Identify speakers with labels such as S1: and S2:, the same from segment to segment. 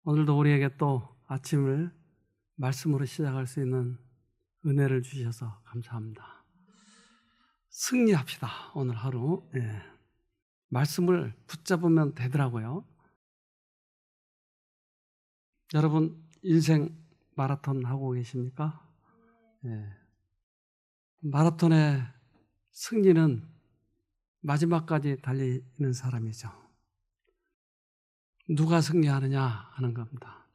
S1: 오늘도 우리에게 또 아침을 말씀으로 시작할 수 있는 은혜를 주셔서 감사합니다. 승리합시다. 오늘 하루 말씀을 붙잡으면 되더라고요. 여러분 인생 마라톤 하고 계십니까? 마라톤의 승리는 마지막까지 달리는 사람이죠. 누가 승리하느냐 하는 겁니다.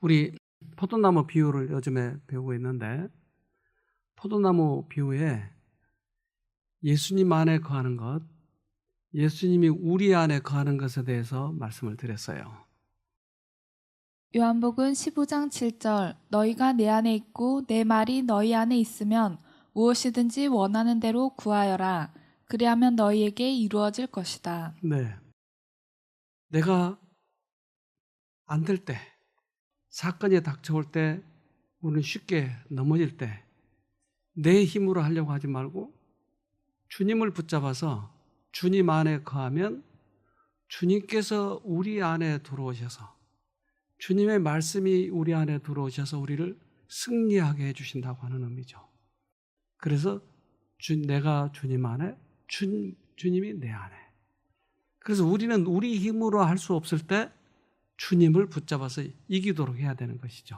S1: 우리 포도나무 비유를 요즘에 배우고 있는데, 포도나무 비유에 예수님 안에 거하는 것, 예수님이 우리 안에 거하는 것에 대해서 말씀을 드렸어요.
S2: 요한복음 15장 7절 너희가 내 안에 있고 내 말이 너희 안에 있으면 무엇이든지 원하는 대로 구하여라. 그리하면 너희에게 이루어질 것이다.
S1: 네. 내가 안 될 때, 사건이 닥쳐올 때, 우리는 쉽게 넘어질 때 내 힘으로 하려고 하지 말고 주님을 붙잡아서 주님 안에 거하면 주님께서 우리 안에 들어오셔서, 주님의 말씀이 우리 안에 들어오셔서 우리를 승리하게 해주신다고 하는 의미죠. 그래서 내가 주님 안에, 주님이 내 안에. 그래서 우리는 우리 힘으로 할 수 없을 때 주님을 붙잡아서 이기도록 해야 되는 것이죠.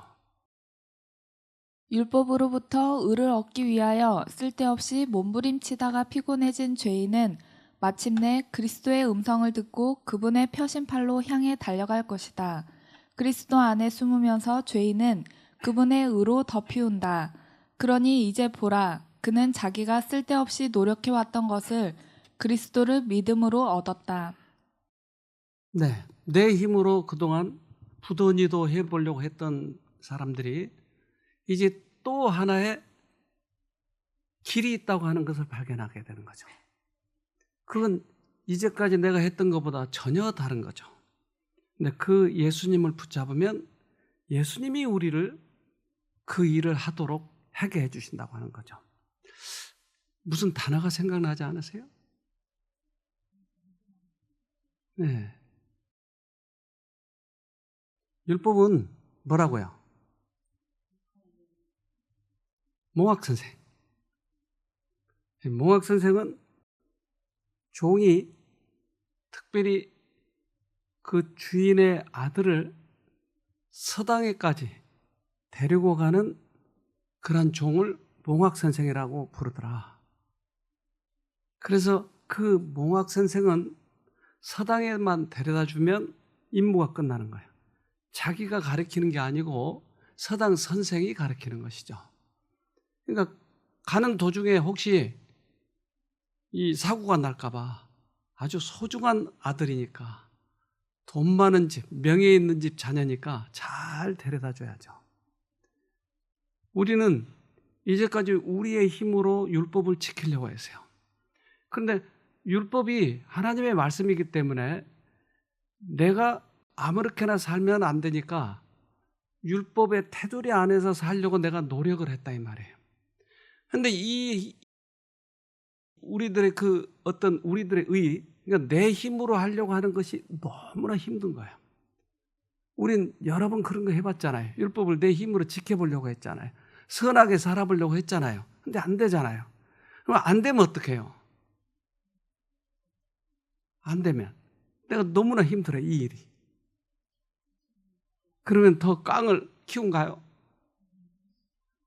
S2: 율법으로부터 의를 얻기 위하여 쓸데없이 몸부림치다가 피곤해진 죄인은 마침내 그리스도의 음성을 듣고 그분의 펴신팔로 향해 달려갈 것이다. 그리스도 안에 숨으면서 죄인은 그분의 의로 덮이운다. 그러니 이제 보라, 그는 자기가 쓸데없이 노력해왔던 것을 그리스도를 믿음으로 얻었다.
S1: 네, 내 힘으로 그동안 부더니도 해보려고 했던 사람들이 이제 또 하나의 길이 있다고 하는 것을 발견하게 되는 거죠. 그건 이제까지 내가 했던 것보다 전혀 다른 거죠. 근데 그 예수님을 붙잡으면 예수님이 우리를 그 일을 하도록 하게 해주신다고 하는 거죠. 무슨 단어가 생각나지 않으세요? 네. 율법은 뭐라고요? 몽학선생. 몽학선생은 종이 특별히 그 주인의 아들을 서당에까지 데리고 가는 그런 종을 몽학선생이라고 부르더라. 그래서 그 몽학선생은 서당에만 데려다 주면 임무가 끝나는 거예요. 자기가 가르치는 게 아니고 서당 선생이 가르치는 것이죠. 그러니까 가는 도중에 혹시 이 사고가 날까 봐 아주 소중한 아들이니까, 돈 많은 집, 명예 있는 집 자녀니까 잘 데려다 줘야죠. 우리는 이제까지 우리의 힘으로 율법을 지키려고 했어요. 그런데 율법이 하나님의 말씀이기 때문에 내가 아무렇게나 살면 안 되니까 율법의 테두리 안에서 살려고 내가 노력을 했다 이 말이에요. 그런데 이 우리들의 우리들의 의, 그러니까 내 힘으로 하려고 하는 것이 너무나 힘든 거예요. 우린 여러 번 그런 거 해봤잖아요. 율법을 내 힘으로 지켜보려고 했잖아요. 선하게 살아보려고 했잖아요. 근데 안 되잖아요. 그럼 안 되면 어떡해요? 안 되면 내가 너무나 힘들어요, 이 일이. 그러면 더 깡을 키운가요?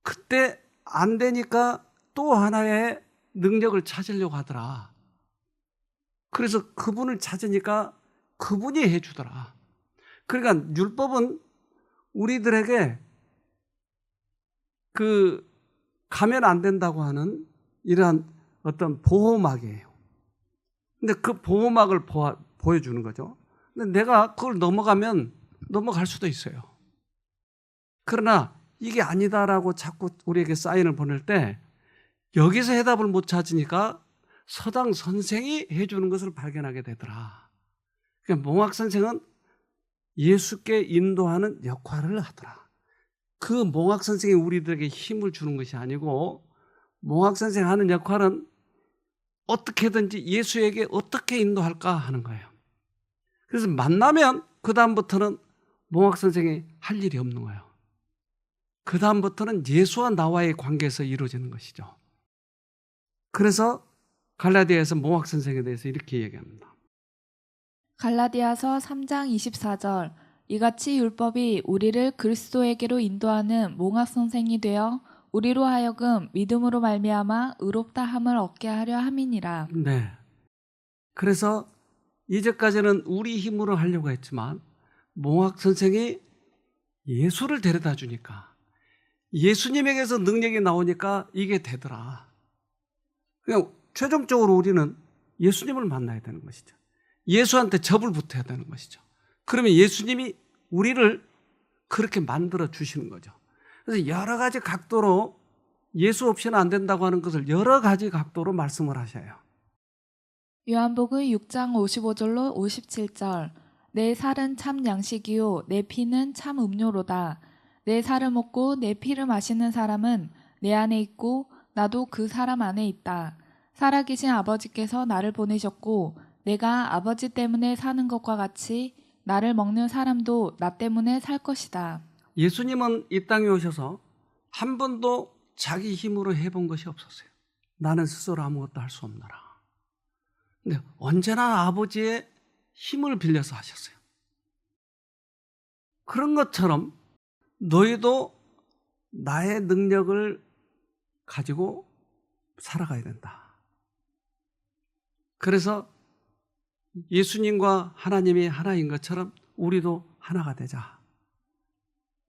S1: 그때 안 되니까 또 하나의 능력을 찾으려고 하더라. 그래서 그분을 찾으니까 그분이 해주더라. 그러니까 율법은 우리들에게 가면 안 된다고 하는 이러한 어떤 보호막이에요. 근데 그 보호막을 보여주는 거죠. 근데 내가 그걸 넘어가면 넘어갈 수도 있어요. 그러나 이게 아니다라고 자꾸 우리에게 사인을 보낼 때 여기서 해답을 못 찾으니까 서당 선생이 해주는 것을 발견하게 되더라. 그러니까 몽학 선생은 예수께 인도하는 역할을 하더라. 그 몽학 선생이 우리들에게 힘을 주는 것이 아니고, 몽학 선생 하는 역할은 어떻게든지 예수에게 어떻게 인도할까 하는 거예요. 그래서 만나면 그 다음부터는 몽학 선생이 할 일이 없는 거예요. 그 다음부터는 예수와 나와의 관계에서 이루어지는 것이죠. 그래서 갈라디아에서 몽학 선생에 대해서 이렇게 얘기합니다.
S2: 갈라디아서 3장 24절 이같이 율법이 우리를 그리스도에게로 인도하는 몽학 선생이 되어 우리로 하여금 믿음으로 말미암아 의롭다 함을 얻게 하려 함이니라.
S1: 네. 그래서 이제까지는 우리 힘으로 하려고 했지만 몽학 선생이 예수를 데려다 주니까 예수님에게서 능력이 나오니까 이게 되더라. 그냥 최종적으로 우리는 예수님을 만나야 되는 것이죠. 예수한테 접을 붙어야 되는 것이죠. 그러면 예수님이 우리를 그렇게 만들어 주시는 거죠. 그래서 여러 가지 각도로 예수 없이는 안 된다고 하는 것을 여러 가지 각도로 말씀을 하셔요.
S2: 요한복음 6장 55절로 57절 내 살은 참 양식이요 내 피는 참 음료로다. 내 살을 먹고 내 피를 마시는 사람은 내 안에 있고 나도 그 사람 안에 있다. 살아계신 아버지께서 나를 보내셨고 내가 아버지 때문에 사는 것과 같이 나를 먹는 사람도 나 때문에 살 것이다.
S1: 예수님은 이 땅에 오셔서 한 번도 자기 힘으로 해본 것이 없었어요. 나는 스스로 아무것도 할 수 없노라. 근데 언제나 아버지의 힘을 빌려서 하셨어요. 그런 것처럼 너희도 나의 능력을 가지고 살아가야 된다. 그래서 예수님과 하나님이 하나인 것처럼 우리도 하나가 되자.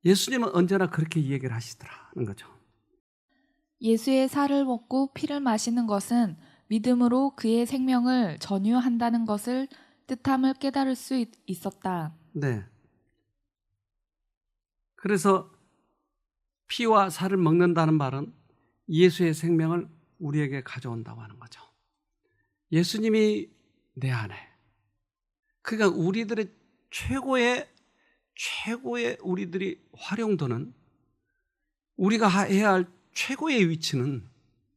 S1: 예수님은 언제나 그렇게 얘기를 하시더라는 거죠.
S2: 예수의 살을 먹고 피를 마시는 것은 믿음으로 그의 생명을 전유한다는 것을 뜻함을 깨달을 수 있었다.
S1: 네. 그래서 피와 살을 먹는다는 말은 예수의 생명을 우리에게 가져온다고 하는 거죠. 예수님이 내 안에. 그러니까 우리들의 최고의 우리들이 활용도는 우리가 해야 할 최고의 위치는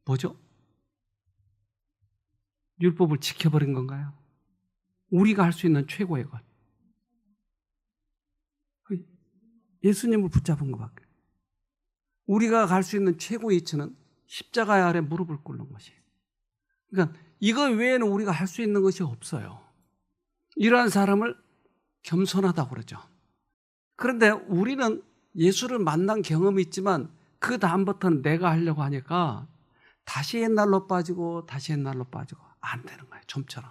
S1: 뭐죠? 율법을 지켜버린 건가요? 우리가 할 수 있는 최고의 것. 예수님을 붙잡은 것밖에. 우리가 갈 수 있는 최고의 위치는 십자가 아래 무릎을 꿇는 것이에요. 그러니까 이거 외에는 우리가 할 수 있는 것이 없어요. 이러한 사람을 겸손하다고 그러죠. 그런데 우리는 예수를 만난 경험이 있지만 그 다음부터는 내가 하려고 하니까 다시 옛날로 빠지고 다시 옛날로 빠지고 안 되는 거예요. 좀처럼.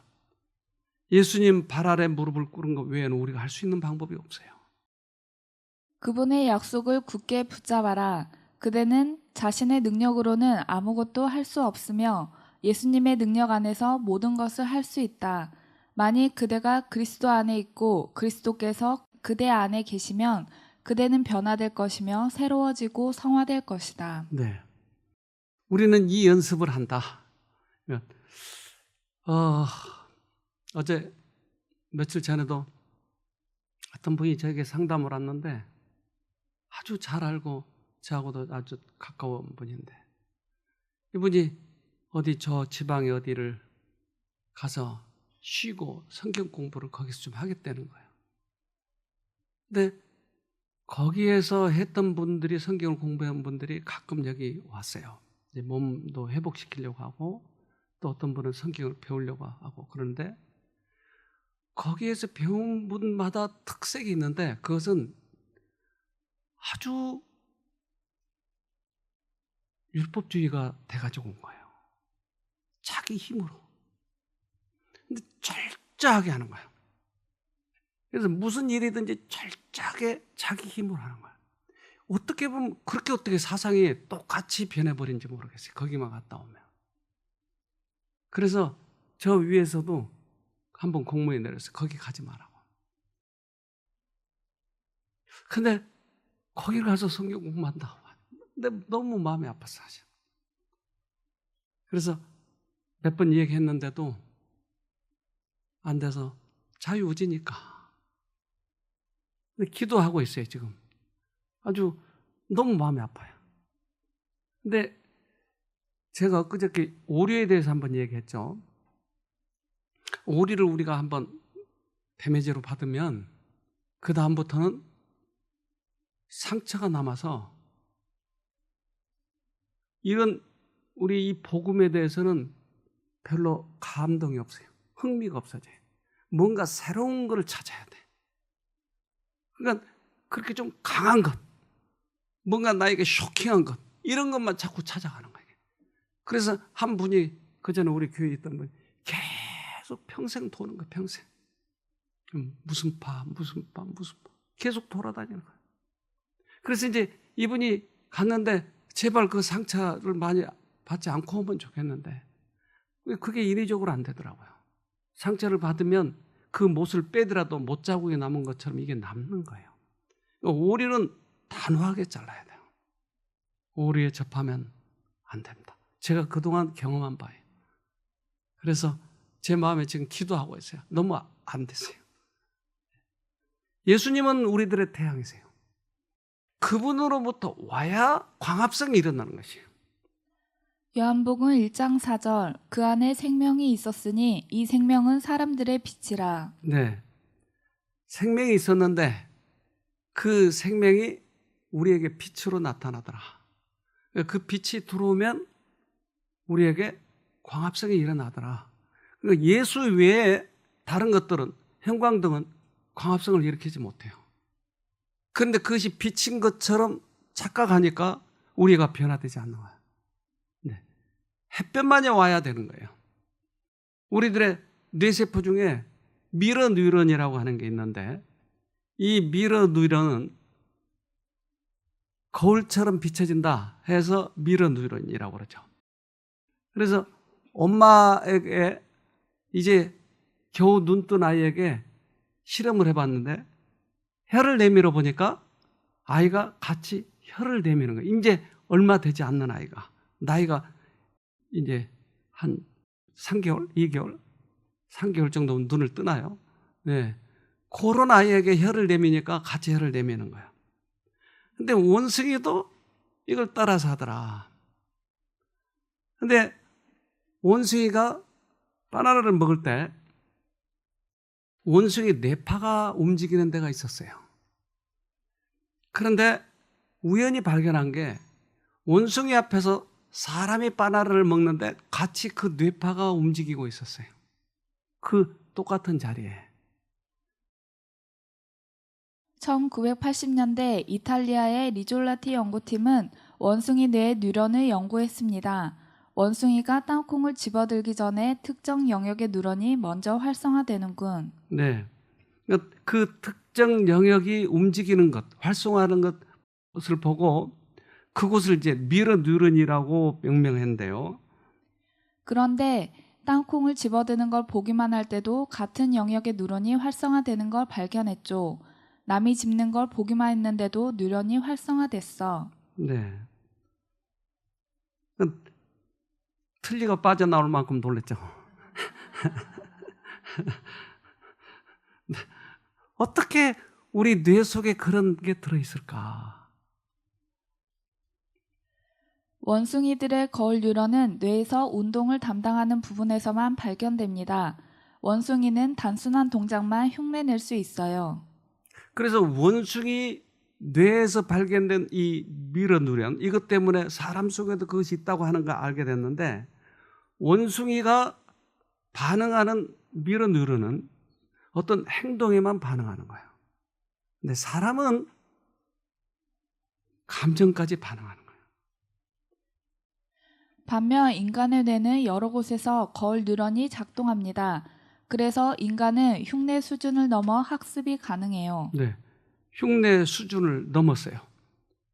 S1: 예수님 발 아래 무릎을 꿇은 것 외에는 우리가 할 수 있는 방법이 없어요.
S2: 그분의 약속을 굳게 붙잡아라. 그대는 자신의 능력으로는 아무것도 할 수 없으며 예수님의 능력 안에서 모든 것을 할 수 있다. 만일 그대가 그리스도 안에 있고 그리스도께서 그대 안에 계시면 그대는 변화될 것이며 새로워지고 성화될 것이다.
S1: 네. 우리는 이 연습을 한다. 어제 며칠 전에도 어떤 분이 저에게 상담을 왔는데 아주 잘 알고 저하고도 아주 가까운 분인데 이분이 어디 저 지방에 어디를 가서 쉬고 성경 공부를 거기서 좀 하겠다는 거예요. 근데 거기에서 했던 분들이 성경을 공부한 분들이 가끔 여기 왔어요. 이제 몸도 회복시키려고 하고 또 어떤 분은 성경을 배우려고 하고 그런데 거기에서 배운 분마다 특색이 있는데 그것은 아주 율법주의가 돼가지고 온 거예요. 자기 힘으로. 근데 철저하게 하는 거예요. 그래서 무슨 일이든지 철저하게 자기 힘으로 하는 거예요. 어떻게 보면 그렇게 어떻게 사상이 똑같이 변해버린지 모르겠어요. 거기만 갔다 오면. 그래서 저 위에서도 한번 공문이 내렸어요. 거기 가지 말라고. 근데 거기를 가서 성경 공부한다. 근데 너무 마음이 아팠어 사실. 그래서 몇 번 얘기했는데도 안 돼서 자유의지니까. 근데 기도하고 있어요 지금. 아주 너무 마음이 아파요. 근데 제가 엊그저께 오류에 대해서 한번 얘기했죠. 오류를 우리가 한번 대매제로 받으면 그 다음부터는 상처가 남아서 이런 우리 이 복음에 대해서는 별로 감동이 없어요. 흥미가 없어져요. 뭔가 새로운 걸 찾아야 돼. 그러니까 그렇게 좀 강한 것, 뭔가 나에게 쇼킹한 것, 이런 것만 자꾸 찾아가는 거예요. 그래서 한 분이 그전에 우리 교회에 있던 분이 계속 평생 도는 거예요. 평생. 무슨 파 계속 돌아다니는 거예요. 그래서 이제 이분이 갔는데 제발 그 상처를 많이 받지 않고 오면 좋겠는데 그게 인위적으로 안 되더라고요. 상처를 받으면 그 못을 빼더라도 못 자국이 남은 것처럼 이게 남는 거예요. 오리는 단호하게 잘라야 돼요. 오리에 접하면 안 됩니다. 제가 그동안 경험한 바예요. 그래서 제 마음에 지금 기도하고 있어요. 너무 안 되세요. 예수님은 우리들의 태양이세요. 그분으로부터 와야 광합성이 일어나는 것이에요.
S2: 요한복음 1장 4절 그 안에 생명이 있었으니 이 생명은 사람들의 빛이라.
S1: 네, 생명이 있었는데 그 생명이 우리에게 빛으로 나타나더라. 그 빛이 들어오면 우리에게 광합성이 일어나더라. 예수 외에 다른 것들은 형광등은 광합성을 일으키지 못해요. 그런데 그것이 빛인 것처럼 착각하니까 우리가 변화되지 않는 거예요. 네. 햇볕만이 와야 되는 거예요. 우리들의 뇌세포 중에 미러 뉴런이라고 하는 게 있는데 이 미러 뉴런은 거울처럼 비춰진다 해서 미러 뉴런이라고 그러죠. 그래서 엄마에게 이제 겨우 눈 뜬 아이에게 실험을 해봤는데 혀를 내밀어 보니까 아이가 같이 혀를 내미는 거예요. 이제 얼마 되지 않는 아이가. 나이가 이제 한 3개월, 2개월, 3개월 정도면 눈을 뜨나요? 네. 그런 아이에게 혀를 내미니까 같이 혀를 내미는 거예요. 근데 원숭이도 이걸 따라서 하더라. 근데 원숭이가 바나나를 먹을 때 원숭이 뇌파가 움직이는 데가 있었어요. 그런데 우연히 발견한 게 원숭이 앞에서 사람이 바나나를 먹는데 같이 그 뇌파가 움직이고 있었어요. 그 똑같은 자리에.
S2: 1980년대 이탈리아의 리졸라티 연구팀은 원숭이 뇌의 뉴런을 연구했습니다. 원숭이가 땅콩을 집어들기 전에 특정 영역의 뉴런이 먼저 활성화되는군.
S1: 네. 그 특정 영역이 움직이는 것, 활성화하는 것을 보고 그곳을 이제 미러 뉴런이라고 명명했는데요.
S2: 그런데 땅콩을 집어드는 걸 보기만 할 때도 같은 영역의 뉴런이 활성화되는 걸 발견했죠. 남이 집는 걸 보기만 했는데도 뉴런이 활성화됐어.
S1: 네. 틀니가 빠져나올 만큼 놀랬죠. 어떻게 우리 뇌 속에 그런 게 들어있을까?
S2: 원숭이들의 거울 뉴런은 뇌에서 운동을 담당하는 부분에서만 발견됩니다. 원숭이는 단순한 동작만 흉내낼 수 있어요.
S1: 그래서 원숭이 뇌에서 발견된 이 미러 뉴런, 이것 때문에 사람 속에도 그것이 있다고 하는 걸 알게 됐는데 원숭이가 반응하는 미러 뉴런은 어떤 행동에만 반응하는 거예요. 근데 사람은 감정까지 반응하는 거예요.
S2: 반면 인간의 뇌는 여러 곳에서 거울 뉴런이 작동합니다. 그래서 인간은 흉내 수준을 넘어 학습이 가능해요.
S1: 네, 흉내 수준을 넘었어요.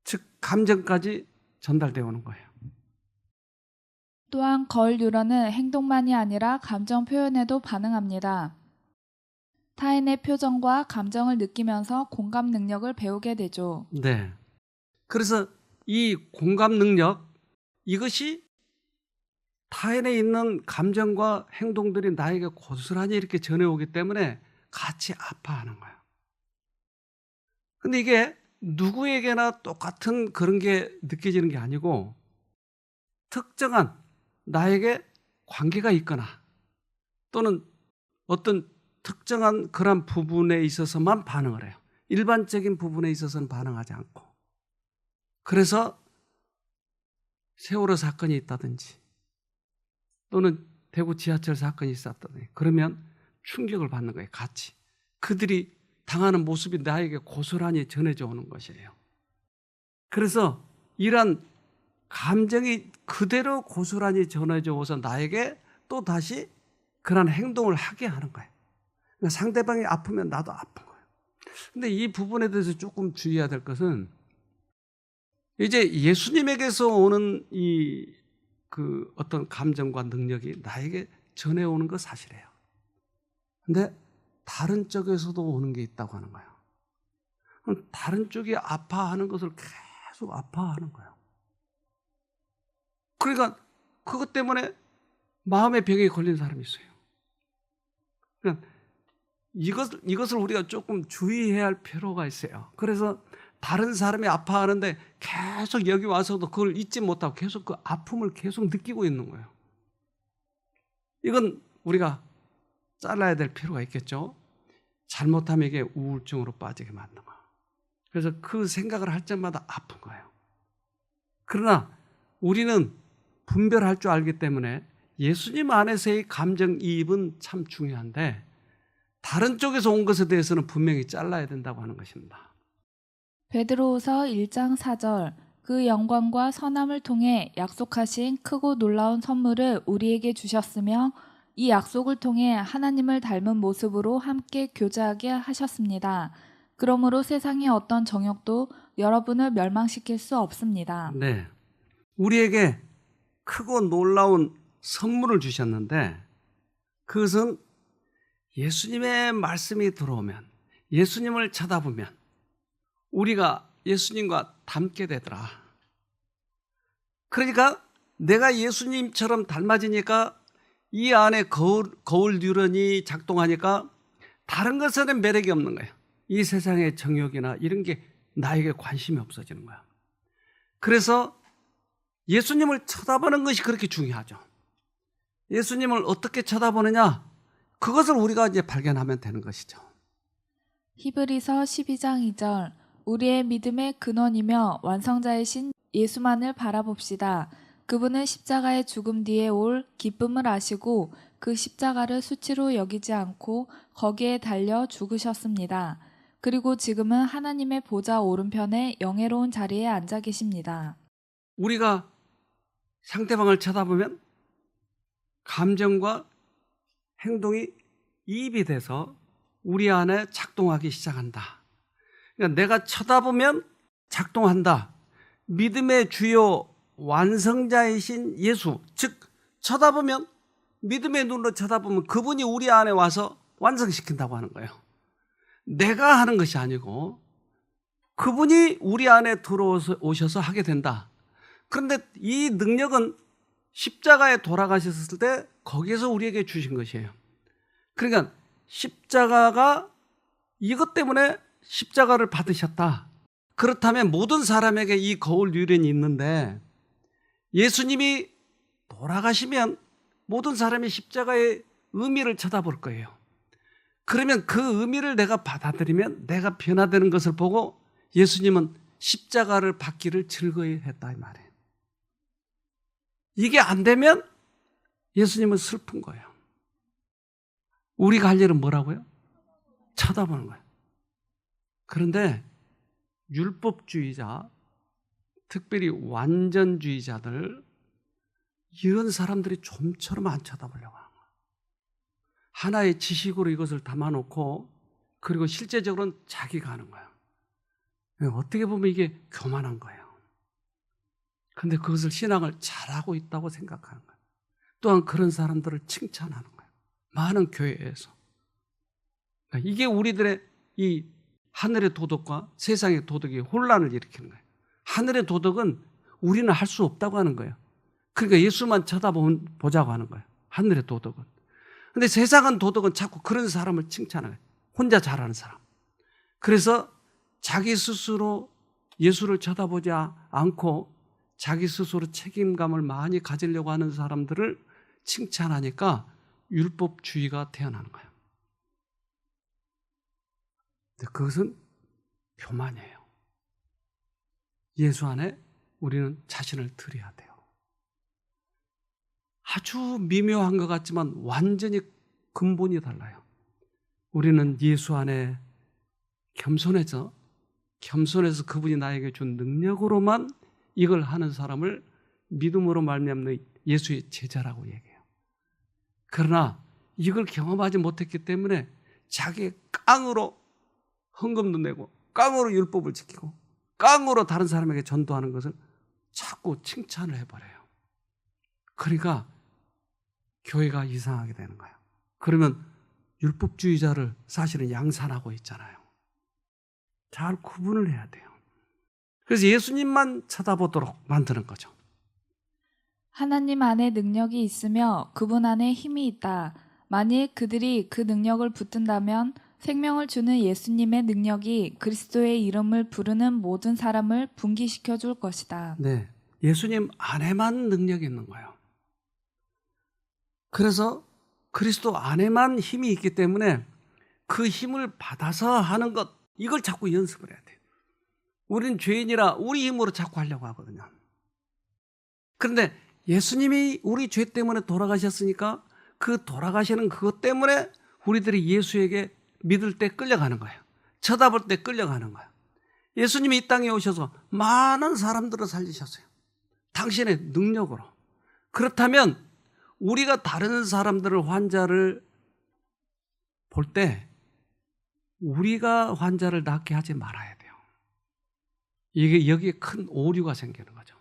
S1: 즉 감정까지 전달되어 오는 거예요.
S2: 또한 거울 뉴런은 행동만이 아니라 감정 표현에도 반응합니다. 타인의 표정과 감정을 느끼면서 공감 능력을 배우게 되죠.
S1: 네. 그래서 이 공감 능력, 이것이 타인에 있는 감정과 행동들이 나에게 고스란히 이렇게 전해오기 때문에 같이 아파하는 거예요. 근데 이게 누구에게나 똑같은 그런 게 느껴지는 게 아니고 특정한 나에게 관계가 있거나 또는 어떤 특정한 그런 부분에 있어서만 반응을 해요. 일반적인 부분에 있어서는 반응하지 않고, 그래서 세월호 사건이 있다든지 또는 대구 지하철 사건이 있었다든지 그러면 충격을 받는 거예요. 같이. 그들이 당하는 모습이 나에게 고스란히 전해져 오는 것이에요. 그래서 이런 감정이 그대로 고스란히 전해져 오서 나에게 또 다시 그런 행동을 하게 하는 거예요. 그러니까 상대방이 아프면 나도 아픈 거예요. 근데 이 부분에 대해서 조금 주의해야 될 것은, 이제 예수님에게서 오는 그 어떤 감정과 능력이 나에게 전해오는 거 사실이에요. 근데 다른 쪽에서도 오는 게 있다고 하는 거예요. 다른 쪽이 아파하는 것을 계속 아파하는 거예요. 그러니까 그것 때문에 마음의 병에 걸린 사람이 있어요. 그러니까 이것을 우리가 조금 주의해야 할 필요가 있어요. 그래서 다른 사람이 아파하는데 계속 여기 와서도 그걸 잊지 못하고 계속 그 아픔을 계속 느끼고 있는 거예요. 이건 우리가 잘라야 될 필요가 있겠죠. 잘못하면 이게 우울증으로 빠지게 만든 거예요. 그래서 그 생각을 할 때마다 아픈 거예요. 그러나 우리는 분별할 줄 알기 때문에 예수님 안에서의 감정이입은 참 중요한데, 다른 쪽에서 온 것에 대해서는 분명히 잘라야 된다고 하는 것입니다.
S2: 베드로후서 1장 4절 그 영광과 선함을 통해 약속하신 크고 놀라운 선물을 우리에게 주셨으며 이 약속을 통해 하나님을 닮은 모습으로 함께 교제하게 하셨습니다. 그러므로 세상의 어떤 정욕도 여러분을 멸망시킬 수 없습니다.
S1: 네, 우리에게 크고 놀라운 선물을 주셨는데, 그것은 예수님의 말씀이 들어오면, 예수님을 쳐다보면 우리가 예수님과 닮게 되더라. 그러니까 내가 예수님처럼 닮아지니까 이 안에 거울 뉴런이 작동하니까 다른 것에는 매력이 없는 거예요. 이 세상의 정욕이나 이런 게 나에게 관심이 없어지는 거야. 그래서 예수님을 쳐다보는 것이 그렇게 중요하죠. 예수님을 어떻게 쳐다보느냐, 그것을 우리가 이제 발견하면 되는 것이죠.
S2: 히브리서 12장 2절 우리의 믿음의 근원이며 완성자이신 예수만을 바라봅시다. 그분은 십자가의 죽음 뒤에 올 기쁨을 아시고 그 십자가를 수치로 여기지 않고 거기에 달려 죽으셨습니다. 그리고 지금은 하나님의 보좌 오른편에 영예로운 자리에 앉아 계십니다.
S1: 우리가 상대방을 쳐다보면 감정과 행동이 이입이 돼서 우리 안에 작동하기 시작한다. 그러니까 내가 쳐다보면 작동한다. 믿음의 주요 완성자이신 예수, 즉 쳐다보면, 믿음의 눈으로 쳐다보면 그분이 우리 안에 와서 완성시킨다고 하는 거예요. 내가 하는 것이 아니고 그분이 우리 안에 들어오셔서 하게 된다. 그런데 이 능력은 십자가에 돌아가셨을 때 거기에서 우리에게 주신 것이에요. 그러니까 십자가가 이것 때문에 십자가를 받으셨다. 그렇다면 모든 사람에게 이 거울 유련이 있는데, 예수님이 돌아가시면 모든 사람이 십자가의 의미를 쳐다볼 거예요. 그러면 그 의미를 내가 받아들이면 내가 변화되는 것을 보고 예수님은 십자가를 받기를 즐거이 했다 이 말이에요. 이게 안 되면 예수님은 슬픈 거예요. 우리가 할 일은 뭐라고요? 쳐다보는 거예요. 그런데 율법주의자, 특별히 완전주의자들, 이런 사람들이 좀처럼 안 쳐다보려고 하는 거예요. 하나의 지식으로 이것을 담아놓고, 그리고 실제적으로는 자기가 하는 거예요. 어떻게 보면 이게 교만한 거예요. 그런데 그것을 신앙을 잘하고 있다고 생각하는 거예요. 또한 그런 사람들을 칭찬하는 거예요. 많은 교회에서. 그러니까 이게 우리들의 이 하늘의 도덕과 세상의 도덕이 혼란을 일으키는 거예요. 하늘의 도덕은 우리는 할 수 없다고 하는 거예요. 그러니까 예수만 쳐다보자고 하는 거예요. 하늘의 도덕은. 근데 세상은 도덕은 자꾸 그런 사람을 칭찬해요. 혼자 잘하는 사람. 그래서 자기 스스로 예수를 쳐다보지 않고 자기 스스로 책임감을 많이 가지려고 하는 사람들을 칭찬하니까 율법주의가 태어나는 거예요. 그것은 교만이에요. 예수 안에 우리는 자신을 드려야 돼요. 아주 미묘한 것 같지만 완전히 근본이 달라요. 우리는 예수 안에 겸손해서 그분이 나에게 준 능력으로만 이걸 하는 사람을 믿음으로 말미암는 예수의 제자라고 얘기해요. 그러나 이걸 경험하지 못했기 때문에 자기 깡으로 헌금도 내고 깡으로 율법을 지키고 깡으로 다른 사람에게 전도하는 것을 자꾸 칭찬을 해버려요. 그러니까 교회가 이상하게 되는 거예요. 그러면 율법주의자를 사실은 양산하고 있잖아요. 잘 구분을 해야 돼요. 그래서 예수님만 쳐다보도록 만드는 거죠.
S2: 하나님 안에 능력이 있으며 그분 안에 힘이 있다. 만일 그들이 그 능력을 붙든다면 생명을 주는 예수님의 능력이 그리스도의 이름을 부르는 모든 사람을 분기시켜 줄 것이다.
S1: 네, 예수님 안에만 능력이 있는 거예요. 그래서 그리스도 안에만 힘이 있기 때문에 그 힘을 받아서 하는 것, 이걸 자꾸 연습을 해야 돼요. 우리는 죄인이라 우리 힘으로 자꾸 하려고 하거든요. 그런데 예수님이 우리 죄 때문에 돌아가셨으니까 그 돌아가시는 그것 때문에 우리들이 예수에게 믿을 때 끌려가는 거예요. 쳐다볼 때 끌려가는 거예요. 예수님이 이 땅에 오셔서 많은 사람들을 살리셨어요. 당신의 능력으로. 그렇다면 우리가 다른 사람들을 환자를 볼 때 우리가 환자를 낫게 하지 말아야 돼요. 이게 여기에 큰 오류가 생기는 거죠.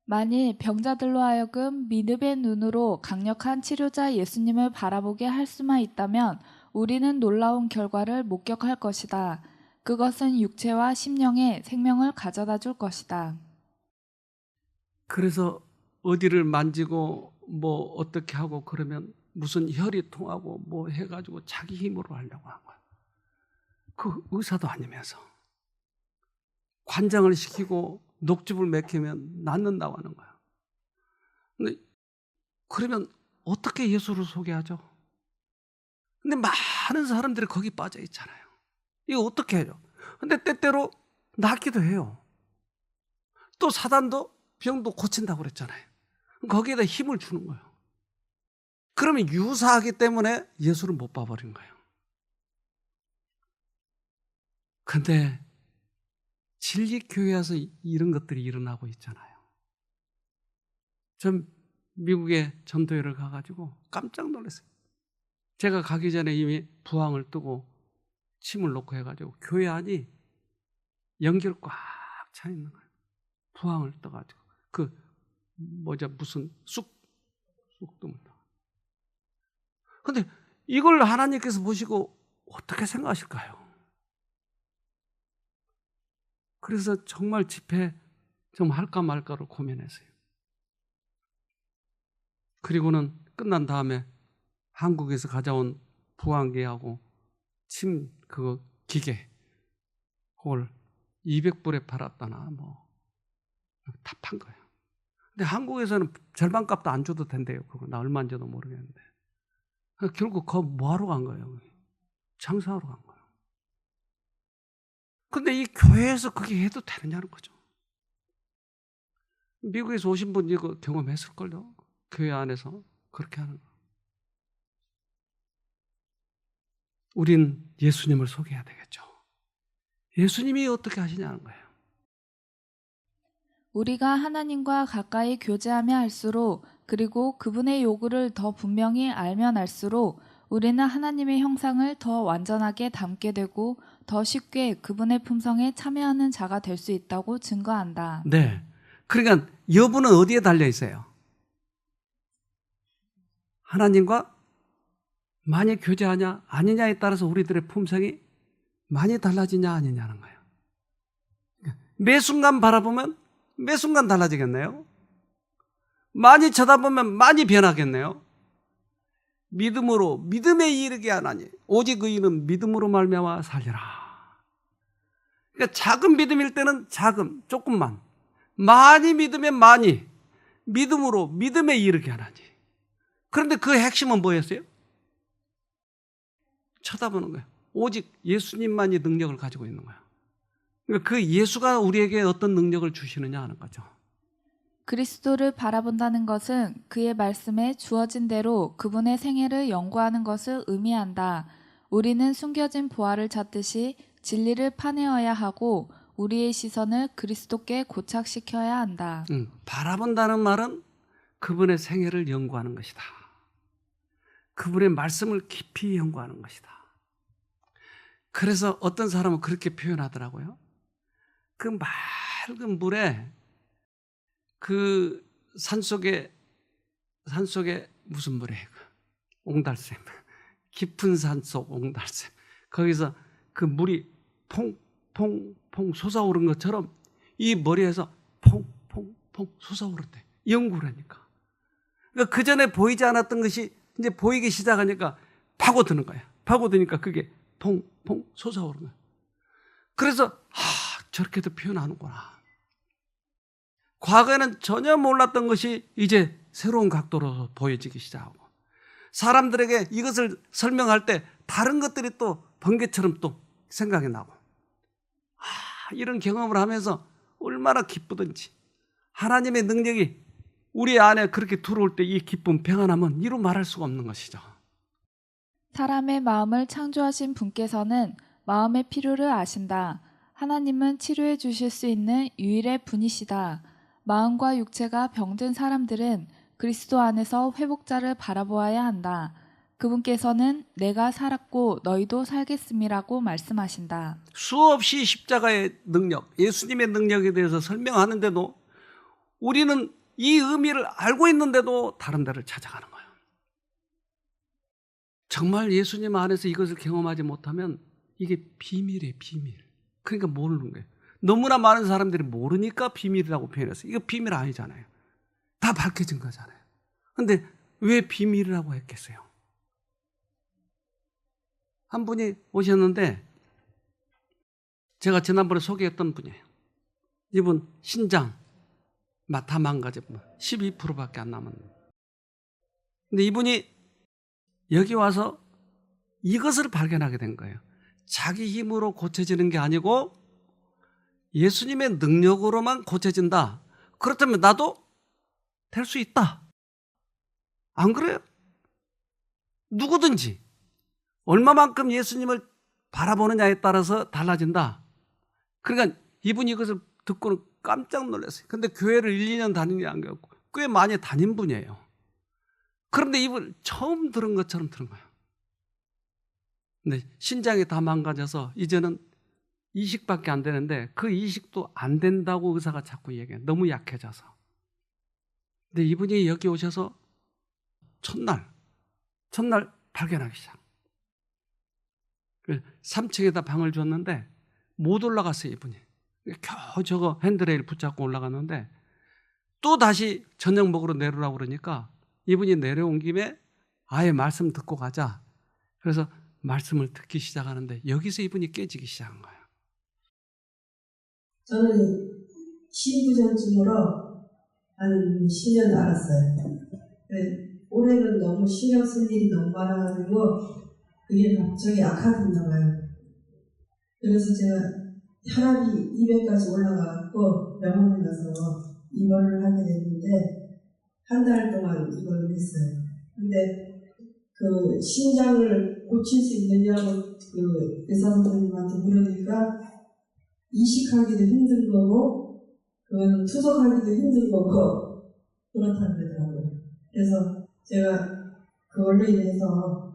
S2: 만일 병자들로 하여금 믿음의 눈으로 강력한 치료자 예수님을 바라보게 할 수만 있다면 우리는 놀라운 결과를 목격할 것이다. 그것은 육체와 심령에 생명을 가져다 줄 것이다.
S1: 그래서 어디를 만지고 뭐 어떻게 하고 그러면 무슨 혈이 통하고 뭐 해가지고 자기 힘으로 하려고 한 거야. 그 의사도 아니면서 관장을 시키고 녹즙을 먹히면 낫는다고 하는 거야. 근데 그러면 어떻게 예수를 소개하죠? 근데 많은 사람들이 거기 빠져 있잖아요. 이거 어떻게 해요? 근데 때때로 낫기도 해요. 또 사단도 병도 고친다고 그랬잖아요. 거기에다 힘을 주는 거예요. 그러면 유사하기 때문에 예수를 못 봐버린 거예요. 근데 진리교회에서 이런 것들이 일어나고 있잖아요. 전 미국에 전도회를 가가지고 깜짝 놀랐어요. 제가 가기 전에 이미 부항을 뜨고 침을 놓고 해가지고 교회 안이 연기로 꽉 차 있는 거예요. 부항을 떠가지고 무슨 쑥dum을 떠. 근데 이걸 하나님께서 보시고 어떻게 생각하실까요? 그래서 정말 집회 좀 할까 말까를 고민했어요. 그리고는 끝난 다음에 한국에서 가져온 부항기하고 침 그거 기계 그걸 200불에 팔았다나 다 판 거예요. 근데 한국에서는 절반 값도 안 줘도 된대요. 그거 나 얼마인지도 모르겠는데. 결국 그거 뭐하러 간 거예요? 장사하러 간 거예요. 근데 이 교회에서 그게 해도 되느냐는 거죠. 미국에서 오신 분 이거 경험했을걸요? 교회 안에서 그렇게 하는 거. 우린 예수님을 소개해야 되겠죠. 예수님이 어떻게 하시냐는 거예요.
S2: 우리가 하나님과 가까이 교제하며 할수록 그리고 그분의 요구를 더 분명히 알면 알수록 우리는 하나님의 형상을 더 완전하게 담게 되고 더 쉽게 그분의 품성에 참여하는 자가 될 수 있다고 증거한다.
S1: 네. 그러니까 여부는 어디에 달려 있어요? 하나님과 많이 교제하냐 아니냐에 따라서 우리들의 품성이 많이 달라지냐 아니냐는 거예요. 매 순간 바라보면 매 순간 달라지겠네요. 많이 쳐다보면 많이 변하겠네요. 믿음으로 믿음에 이르게 하나니 오직 의인은 믿음으로 말미암아 살리라. 그러니까 작은 믿음일 때는 조금만, 많이 믿으면 많이, 믿음으로 믿음에 이르게 하나니. 그런데 그 핵심은 뭐였어요? 쳐다보는 거예요. 오직 예수님만이 능력을 가지고 있는 거예요. 그러니까 그 예수가 우리에게 어떤 능력을 주시느냐 하는 거죠.
S2: 그리스도를 바라본다는 것은 그의 말씀에 주어진 대로 그분의 생애를 연구하는 것을 의미한다. 우리는 숨겨진 보화를 찾듯이 진리를 파내어야 하고 우리의 시선을 그리스도께 고착시켜야 한다.
S1: 바라본다는 말은 그분의 생애를 연구하는 것이다. 그분의 말씀을 깊이 연구하는 것이다. 그래서 어떤 사람은 그렇게 표현하더라고요. 그 맑은 물에 그 산속에 무슨 물이에요? 옹달샘. 깊은 산속 옹달샘. 거기서 그 물이 퐁퐁퐁 솟아오른 것처럼 이 머리에서 퐁퐁퐁 솟아오른대. 연구를 하니까. 그러니까 그 전에 보이지 않았던 것이 이제 보이기 시작하니까 파고드는 거야. 파고드니까 그게 퐁퐁 솟아오르는 거야. 그래서 저렇게도 표현하는구나. 과거에는 전혀 몰랐던 것이 이제 새로운 각도로 보여지기 시작하고 사람들에게 이것을 설명할 때 다른 것들이 또 번개처럼 또 생각이 나고 이런 경험을 하면서 얼마나 기쁘든지 하나님의 능력이 우리 안에 그렇게 들어올 때 이 기쁨, 평안함은 이루 말할 수가 없는 것이죠.
S2: 사람의 마음을 창조하신 분께서는 마음의 필요를 아신다. 하나님은 치료해 주실 수 있는 유일의 분이시다. 마음과 육체가 병든 사람들은 그리스도 안에서 회복자를 바라보아야 한다. 그분께서는 내가 살았고 너희도 살겠음이라고 말씀하신다.
S1: 수없이 십자가의 능력, 예수님의 능력에 대해서 설명하는데도 우리는 이 의미를 알고 있는데도 다른 데를 찾아가는 거예요. 정말 예수님 안에서 이것을 경험하지 못하면 이게 비밀이에요, 비밀. 그러니까 모르는 거예요. 너무나 많은 사람들이 모르니까 비밀이라고 표현했어요. 이거 비밀 아니잖아요. 다 밝혀진 거잖아요. 그런데 왜 비밀이라고 했겠어요? 한 분이 오셨는데 제가 지난번에 소개했던 분이에요. 이분 신장 다 망가졌고 12%밖에 안 남았는데 근데 이분이 여기 와서 이것을 발견하게 된 거예요. 자기 힘으로 고쳐지는 게 아니고 예수님의 능력으로만 고쳐진다. 그렇다면 나도 될 수 있다. 안 그래요? 누구든지 얼마만큼 예수님을 바라보느냐에 따라서 달라진다. 그러니까 이분이 이것을 듣고는 깜짝 놀랐어요. 근데 교회를 1, 2년 다닌 게 아니고 꽤 많이 다닌 분이에요. 그런데 이분 처음 들은 것처럼 들은 거예요. 근데 신장이 다 망가져서 이제는 이식밖에 안 되는데 그 이식도 안 된다고 의사가 자꾸 얘기해요. 너무 약해져서. 근데 이분이 여기 오셔서 첫날 발견하기 시작. 3층에다 방을 줬는데 못 올라갔어요, 이분이. 겨우 저거 핸드레일 붙잡고 올라갔는데 또 다시 저녁 먹으러 내려오라고 그러니까 이분이 내려온 김에 아예 말씀 듣고 가자. 그래서 말씀을 듣기 시작하는데 여기서 이분이 깨지기 시작한 거예요.
S3: 저는 신부전증으로 한 10년 알았어요. 올해는 너무 신경 쓸 일이 너무 많아가지고 그게 갑자기 악화됐나 봐요. 그래서 제가 혈압이 200까지 올라가고 병원에 가서 입원을 하게 됐는데 한 달 동안 입원을 했어요. 근데 그 신장을 고칠 수 있느냐고 그 의사 선생님한테 물으니까 이식하기도 힘든 거고 그건 투석하기도 힘든 거고 그렇다고 그러더라고요. 그래서 제가 그걸로 인해서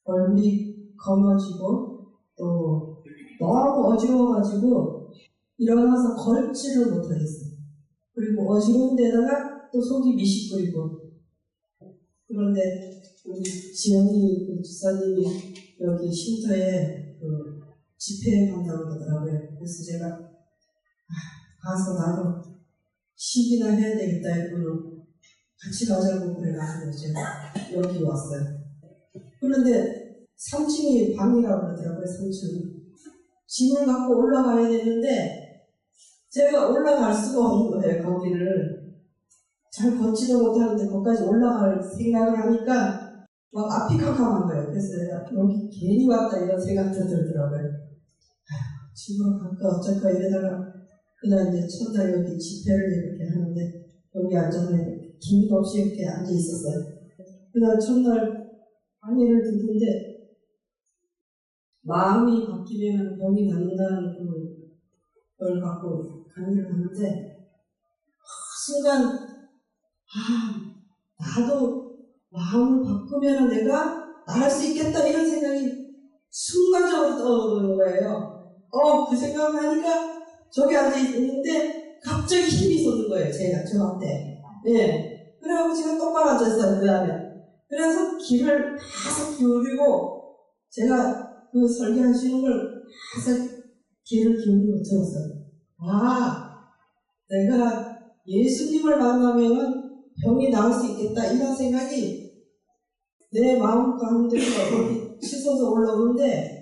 S3: 얼굴이 검어지고 또 너무 어지러워가지고 일어나서 걸지를 못하겠어요. 그리고 어지러운 데다가 또 속이 미식거리고 그런데 우리 지영이 집사님이 여기 쉼터에 그 집회에 간다고 그러더라고요. 그래서 제가 가서 나도 식이나 해야 되겠다 했고는 같이 가자고 그래가지고 제가 여기 왔어요. 그런데 3층이 방이라고 그러더라고요. 3층. 짐을 갖고 올라가야 되는데 제가 올라갈 수가 없는 거예요. 거기를 잘 걷지도 못하는데 거기까지 올라갈 생각을 하니까 막 앞이 캄캄한 거예요. 그래서 내가 여기 괜히 왔다 이런 생각도 들더라고요. 아휴, 집으로 갈까 어쩔까 이러다가 그날 이제 첫날 여기 집회를 이렇게 하는데 여기 앉아서 기미도 없이 이렇게 앉아 있었어요. 그날 첫날 강의를 듣는데 마음이 바뀌면 병이 낫는다는 그걸 갖고 강의를 하는데 순간 나도 마음을 바꾸면 내가 나을 수 있겠다 이런 생각이 순간적으로 떠오르는 거예요. 그 생각을 하니까 저기 앉아있는데 갑자기 힘이 솟는 거예요. 제가 저한테. 예. 그래가지고 제가 똑바로 앉았어요. 그 다음에. 그래서 귀를 계속 기울이고 제가 그 설교하시는 걸 계속 귀를 기울이고 들었어요. 내가 예수님을 만나면 병이 나을 수 있겠다 이런 생각이 내 마음 가운데서 치솟아 올라오는데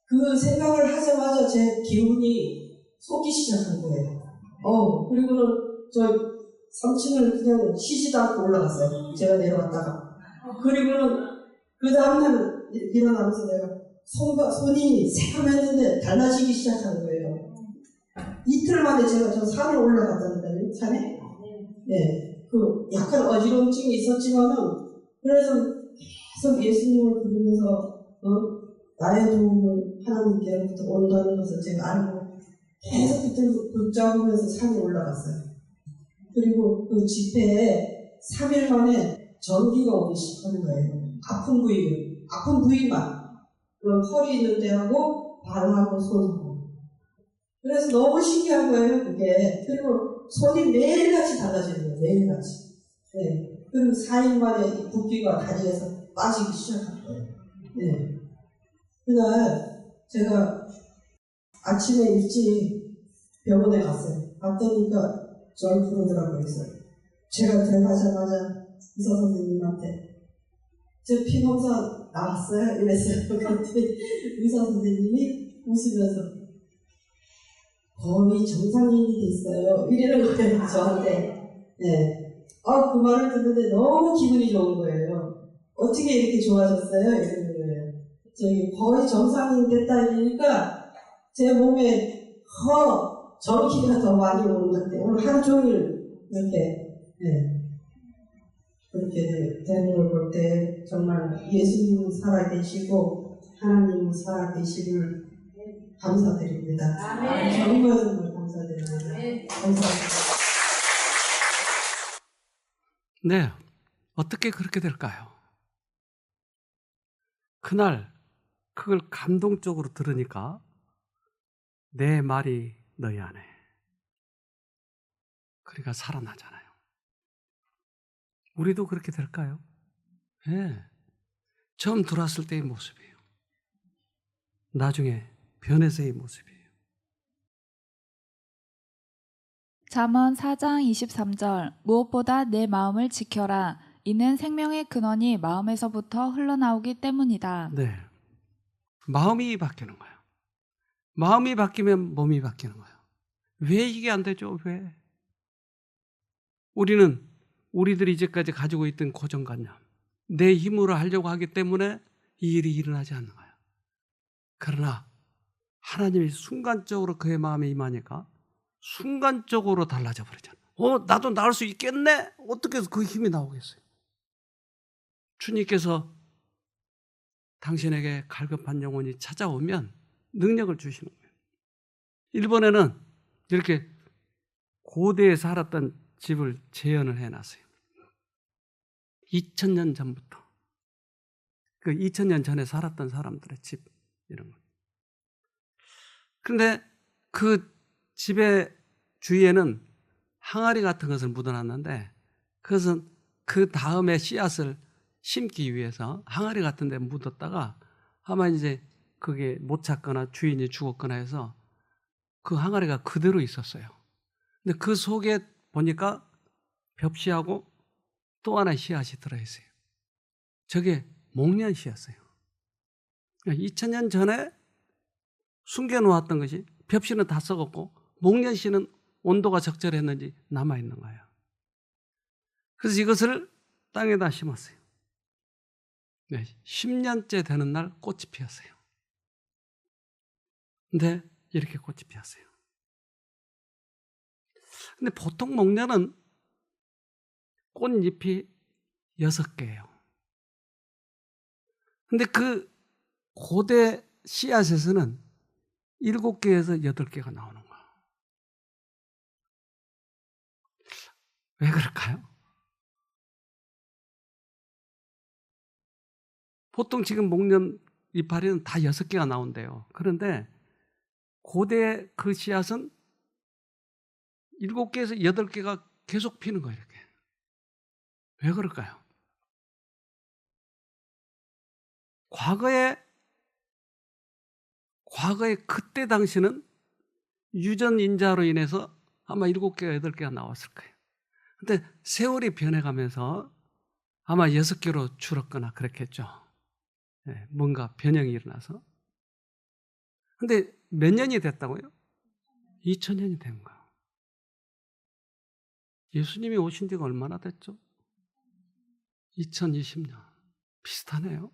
S3: 그 생각을 하자마자 제 기운이 솟기 시작한 거예요. 그리고는 저 3층을 그냥 쉬지도 않고 올라갔어요. 제가 내려갔다가. 그리고는 그 다음날 일어나면서 내가 손이 새카맸는데 달라지기 시작한 거예요. 이틀 만에 제가 저 산을 올라갔다니까요. 산에. 네. 그 약간 어지러움증이 있었지만은 그래서 계속 예수님을 부르면서 나의 도움을 하나님께로부터 온다는 것을 제가 알고 계속 그때 붙잡으면서 산에 올라갔어요. 그리고 그 집회에 3일 만에 전기가 오기 시작하는 거예요. 아픈 부위만 그 허리 있는 데하고 발하고 손하고. 그래서 너무 신기한 거예요, 그게. 그리고 손이 매일같이 달라지는 거예요, 매일같이. 네. 그리고 4일 만에 붓기가 다리에서 빠지기 시작한 거예요. 네. 그날 제가 아침에 일찍 병원에 갔어요. 갔더니까 저를 부르더라고요. 그래서 제가 들어가자마자 의사 선생님한테 저 피검사 나왔어요? 이랬어요. 그랬더니 의사 선생님이 웃으면서 거의 정상인이 됐어요. 이러는 거예요, 저한테. 네. 그 말을 듣는데 너무 기분이 좋은 거예요. 어떻게 이렇게 좋아졌어요? 이러는 거예요. 저기 거의 정상인 됐다 이러니까 제 몸에 전기가 더 많이 오는 것 같아요. 오늘 하루 종일 이렇게, 그렇게 되는 걸 볼 때 정말 예수님은 살아계시고 하나님은 살아계심을 감사드립니다. 정말 감사드립니다. 감사합니다.
S1: 네, 어떻게 그렇게 될까요? 그날 그걸 감동적으로 들으니까 내 말이 너희 안에. 그러니까 살아나잖아요. 우리도 그렇게 될까요? 네. 처음 들어왔을 때의 모습이에요. 나중에 변해서의 모습이에요.
S2: 잠언 4장 23절 무엇보다 내 마음을 지켜라. 이는 생명의 근원이 마음에서부터 흘러나오기 때문이다.
S1: 네. 마음이 바뀌는 거예요. 마음이 바뀌면 몸이 바뀌는 거예요. 왜 이게 안 되죠? 왜? 우리들이 이제까지 가지고 있던 고정관념, 내 힘으로 하려고 하기 때문에 이 일이 일어나지 않는 거예요. 그러나 하나님이 순간적으로 그의 마음에 임하니까 순간적으로 달라져 버리잖아요. 나도 나을 수 있겠네? 어떻게 해서 그 힘이 나오겠어요? 주님께서 당신에게 갈급한 영혼이 찾아오면 능력을 주시는 거예요. 일본에는 이렇게 고대에 살았던 집을 재현을 해놨어요. 2000년 전부터. 그 2000년 전에 살았던 사람들의 집, 이런 거. 그런데 그 집의 주위에는 항아리 같은 것을 묻어놨는데 그것은 그 다음에 씨앗을 심기 위해서 항아리 같은 데 묻었다가 아마 이제 그게 못 찾거나 주인이 죽었거나 해서 그 항아리가 그대로 있었어요. 근데 그 속에 보니까 벽씨하고 또 하나의 씨앗이 들어있어요. 저게 목련씨였어요. 2000년 전에 숨겨놓았던 것이 벽씨는 다 썩었고 목련씨는 온도가 적절했는지 남아있는 거예요. 그래서 이것을 땅에다 심었어요. 네, 10년째 되는 날 꽃이 피었어요. 근데 이렇게 꽃이 피었어요. 근데 보통 목련은 꽃잎이 6개예요. 근데 그 고대 씨앗에서는 7개에서 8개가 나오는 거예요. 왜 그럴까요? 보통 지금 목련 이파리는 다 6개가 나온대요. 그런데 고대 그 씨앗은 7개에서 8개가 계속 피는 거예요. 이렇게. 왜 그럴까요? 과거에 그때 당시는 유전인자로 인해서 아마 7개가 8개가 나왔을 거예요. 근데 세월이 변해가면서 아마 6개로 줄었거나 그렇겠죠. 네, 뭔가 변형이 일어나서. 근데 몇 년이 됐다고요? 2000년이 된 거예요. 예수님이 오신 지가 얼마나 됐죠? 2020년. 비슷하네요.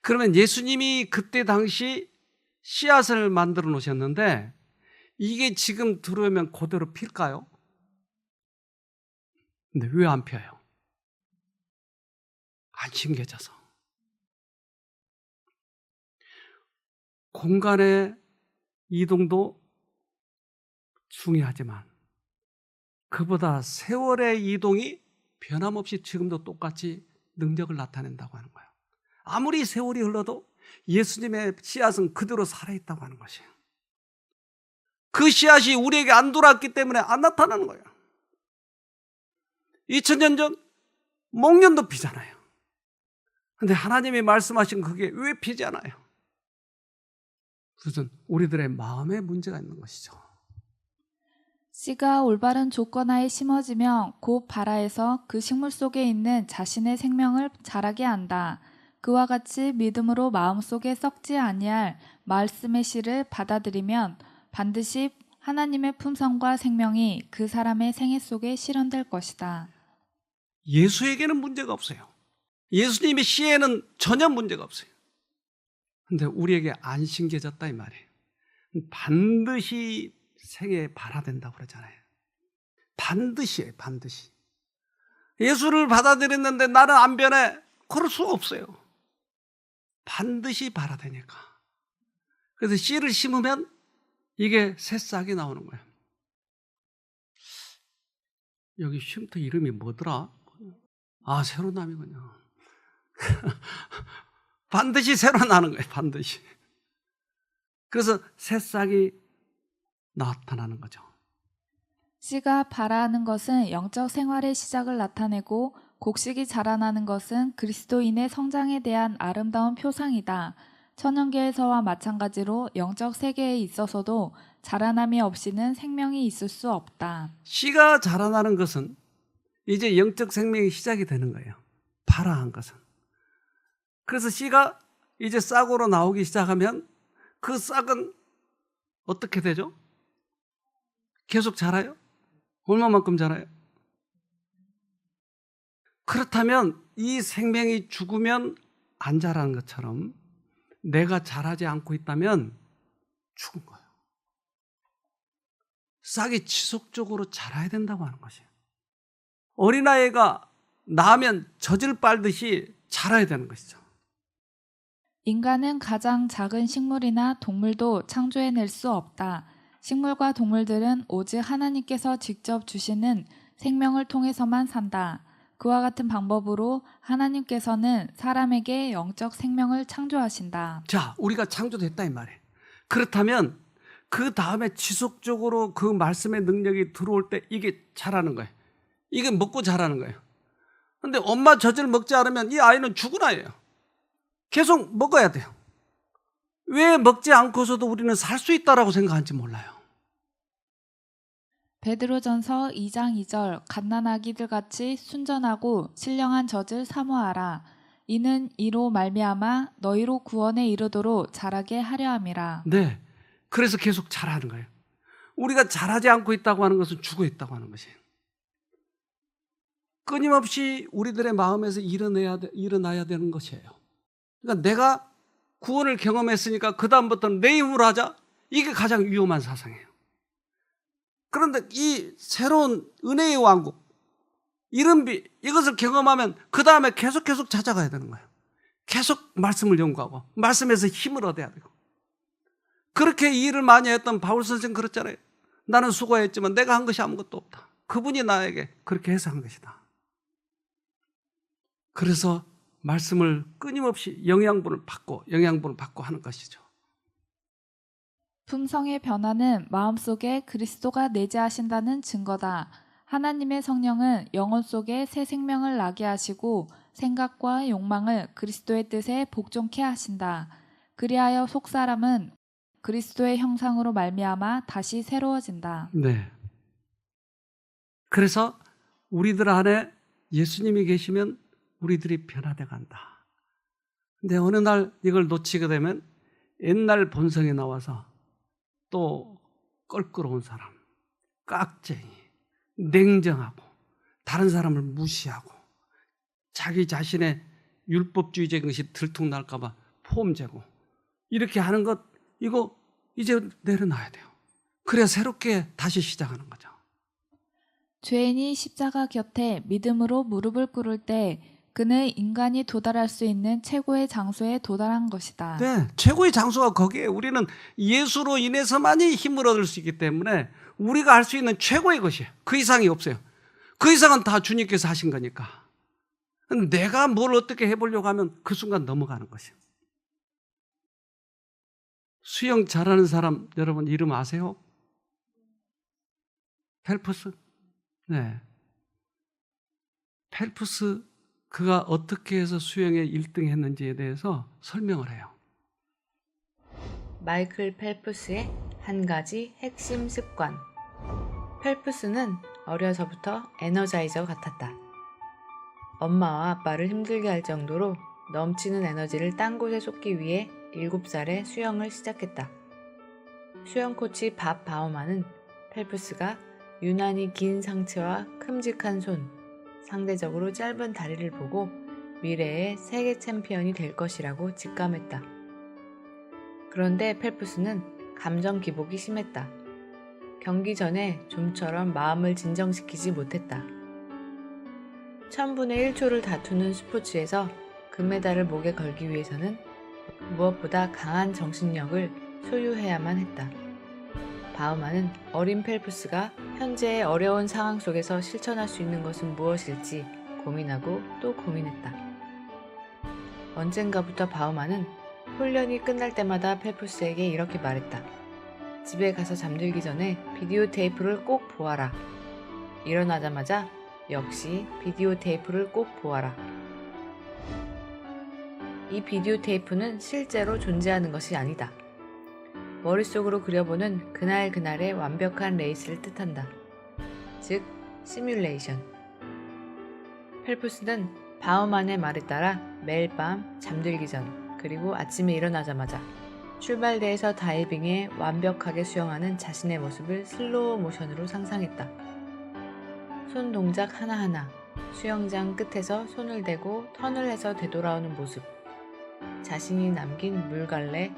S1: 그러면 예수님이 그때 당시 씨앗을 만들어 놓으셨는데 이게 지금 들어오면 그대로 필까요? 근데 왜 안 펴요? 안 심겨져서. 공간의 이동도 중요하지만 그보다 세월의 이동이 변함없이 지금도 똑같이 능력을 나타낸다고 하는 거예요. 아무리 세월이 흘러도 예수님의 씨앗은 그대로 살아있다고 하는 것이에요. 그 씨앗이 우리에게 안 돌아왔기 때문에 안 나타나는 거예요. 2000년 전 목련도 피잖아요. 그런데 하나님이 말씀하신 그게 왜 피지 않아요? 그것은 우리들의 마음에 문제가 있는 것이죠.
S2: 씨가 올바른 조건하에 심어지면 곧 발아에서 그 식물 속에 있는 자신의 생명을 자라게 한다. 그와 같이 믿음으로 마음속에 썩지 아니할 말씀의 씨를 받아들이면 반드시 하나님의 품성과 생명이 그 사람의 생애 속에 실현될 것이다.
S1: 예수에게는 문제가 없어요. 예수님의 씨에는 전혀 문제가 없어요. 근데 우리에게 안 심겨졌다 이 말이에요. 반드시 생에 발화된다고 그러잖아요. 반드시예요. 반드시. 예수를 받아들였는데 나는 안 변해. 그럴 수 없어요. 반드시 발화되니까. 그래서 씨를 심으면 이게 새싹이 나오는 거예요. 여기 쉼터 이름이 뭐더라? 아, 새로남이군요. 반드시 새로 나는 거예요. 반드시. 그래서 새싹이 나타나는 거죠.
S2: 씨가 발아하는 것은 영적 생활의 시작을 나타내고 곡식이 자라나는 것은 그리스도인의 성장에 대한 아름다운 표상이다. 천연계에서와 마찬가지로 영적 세계에 있어서도 자라남이 없이는 생명이 있을 수 없다.
S1: 씨가 자라나는 것은 이제 영적 생명이 시작이 되는 거예요. 발아한 것은. 그래서 씨가 이제 싹으로 나오기 시작하면 그 싹은 어떻게 되죠? 계속 자라요? 얼마만큼 자라요? 그렇다면 이 생명이 죽으면 안 자라는 것처럼 내가 자라지 않고 있다면 죽은 거예요. 싹이 지속적으로 자라야 된다고 하는 것이에요. 어린아이가 나면 젖을 빨듯이 자라야 되는 것이죠.
S2: 인간은 가장 작은 식물이나 동물도 창조해낼 수 없다. 식물과 동물들은 오직 하나님께서 직접 주시는 생명을 통해서만 산다. 그와 같은 방법으로 하나님께서는 사람에게 영적 생명을 창조하신다.
S1: 자, 우리가 창조됐다 이 말이에요. 그렇다면 그 다음에 지속적으로 그 말씀의 능력이 들어올 때 이게 자라는 거예요. 이게 먹고 자라는 거예요. 그런데 엄마 젖을 먹지 않으면 이 아이는 죽은 아이예요. 계속 먹어야 돼요. 왜 먹지 않고서도 우리는 살 수 있다라고 생각하는지 몰라요.
S2: 베드로전서 2장 2절 갓난아기들 같이 순전하고 신령한 젖을 사모하라. 이는 이로 말미암아 너희로 구원에 이르도록 자라게 하려 함이라.
S1: 네, 그래서 계속 자라는 거예요. 우리가 자라지 않고 있다고 하는 것은 죽어 있다고 하는 것이에요. 끊임없이 우리들의 마음에서 일어나야 되는 것이에요. 그러니까 내가 구원을 경험했으니까 그 다음부터는 내 힘으로 하자. 이게 가장 위험한 사상이에요. 그런데 이 새로운 은혜의 왕국, 이것을 경험하면 그 다음에 계속 찾아가야 되는 거예요. 계속 말씀을 연구하고 말씀에서 힘을 얻어야 되고. 그렇게 일을 많이 했던 바울 선생 그랬잖아요. 나는 수고했지만 내가 한 것이 아무것도 없다. 그분이 나에게 그렇게 해서 한 것이다. 그래서 말씀을 끊임없이 영양분을 받고 하는 것이죠.
S2: 품성의 변화는 마음속에 그리스도가 내재하신다는 증거다. 하나님의 성령은 영혼 속에 새 생명을 나게 하시고 생각과 욕망을 그리스도의 뜻에 복종케 하신다. 그리하여 속사람은 그리스도의 형상으로 말미암아 다시 새로워진다.
S1: 네. 그래서 우리들 안에 예수님이 계시면 우리들이 변화돼 간다. 근데 어느 날 이걸 놓치게 되면 옛날 본성에 나와서 또 껄끄러운 사람, 깍쟁이, 냉정하고 다른 사람을 무시하고 자기 자신의 율법주의적인 것이 들통날까 봐 포험제고 이렇게 하는 것, 이거 이제 내려놔야 돼요. 그래야 새롭게 다시 시작하는 거죠.
S2: 죄인이 십자가 곁에 믿음으로 무릎을 꿇을 때 그는 인간이 도달할 수 있는 최고의 장소에 도달한 것이다.
S1: 네, 최고의 장소가 거기에 우리는 예수로 인해서만이 힘을 얻을 수 있기 때문에 우리가 할 수 있는 최고의 것이에요. 그 이상이 없어요. 그 이상은 다 주님께서 하신 거니까. 내가 뭘 어떻게 해보려고 하면 그 순간 넘어가는 것이에요. 수영 잘하는 사람 여러분 이름 아세요? 펠프스? 네. 펠프스 그가 어떻게 해서 수영에 1등 했는지에 대해서 설명을 해요.
S4: 마이클 펠프스의 한 가지 핵심 습관. 펠프스는 어려서부터 에너자이저 같았다. 엄마와 아빠를 힘들게 할 정도로 넘치는 에너지를 딴 곳에 쏟기 위해 7살에 수영을 시작했다. 수영 코치 밥 바우만은 펠프스가 유난히 긴 상체와 큼직한 손, 상대적으로 짧은 다리를 보고 미래의 세계 챔피언이 될 것이라고 직감했다. 그런데 펠프스는 감정 기복이 심했다. 경기 전에 좀처럼 마음을 진정시키지 못했다. 1000분의 1초를 다투는 스포츠에서 금메달을 목에 걸기 위해서는 무엇보다 강한 정신력을 소유해야만 했다. 바우만은 어린 펠프스가 현재의 어려운 상황 속에서 실천할 수 있는 것은 무엇일지 고민하고 또 고민했다. 언젠가부터 바우만은 훈련이 끝날 때마다 펠프스에게 이렇게 말했다. 집에 가서 잠들기 전에 비디오 테이프를 꼭 보아라. 일어나자마자 역시 비디오 테이프를 꼭 보아라. 이 비디오 테이프는 실제로 존재하는 것이 아니다. 머릿속으로 그려보는 그날그날의 완벽한 레이스를 뜻한다. 즉, 시뮬레이션. 펠프스는 바우만의 말에 따라 매일 밤 잠들기 전 그리고 아침에 일어나자마자 출발대에서 다이빙에 완벽하게 수영하는 자신의 모습을 슬로우 모션으로 상상했다. 손 동작 하나하나, 수영장 끝에서 손을 대고 턴을 해서 되돌아오는 모습, 자신이 남긴 물갈래,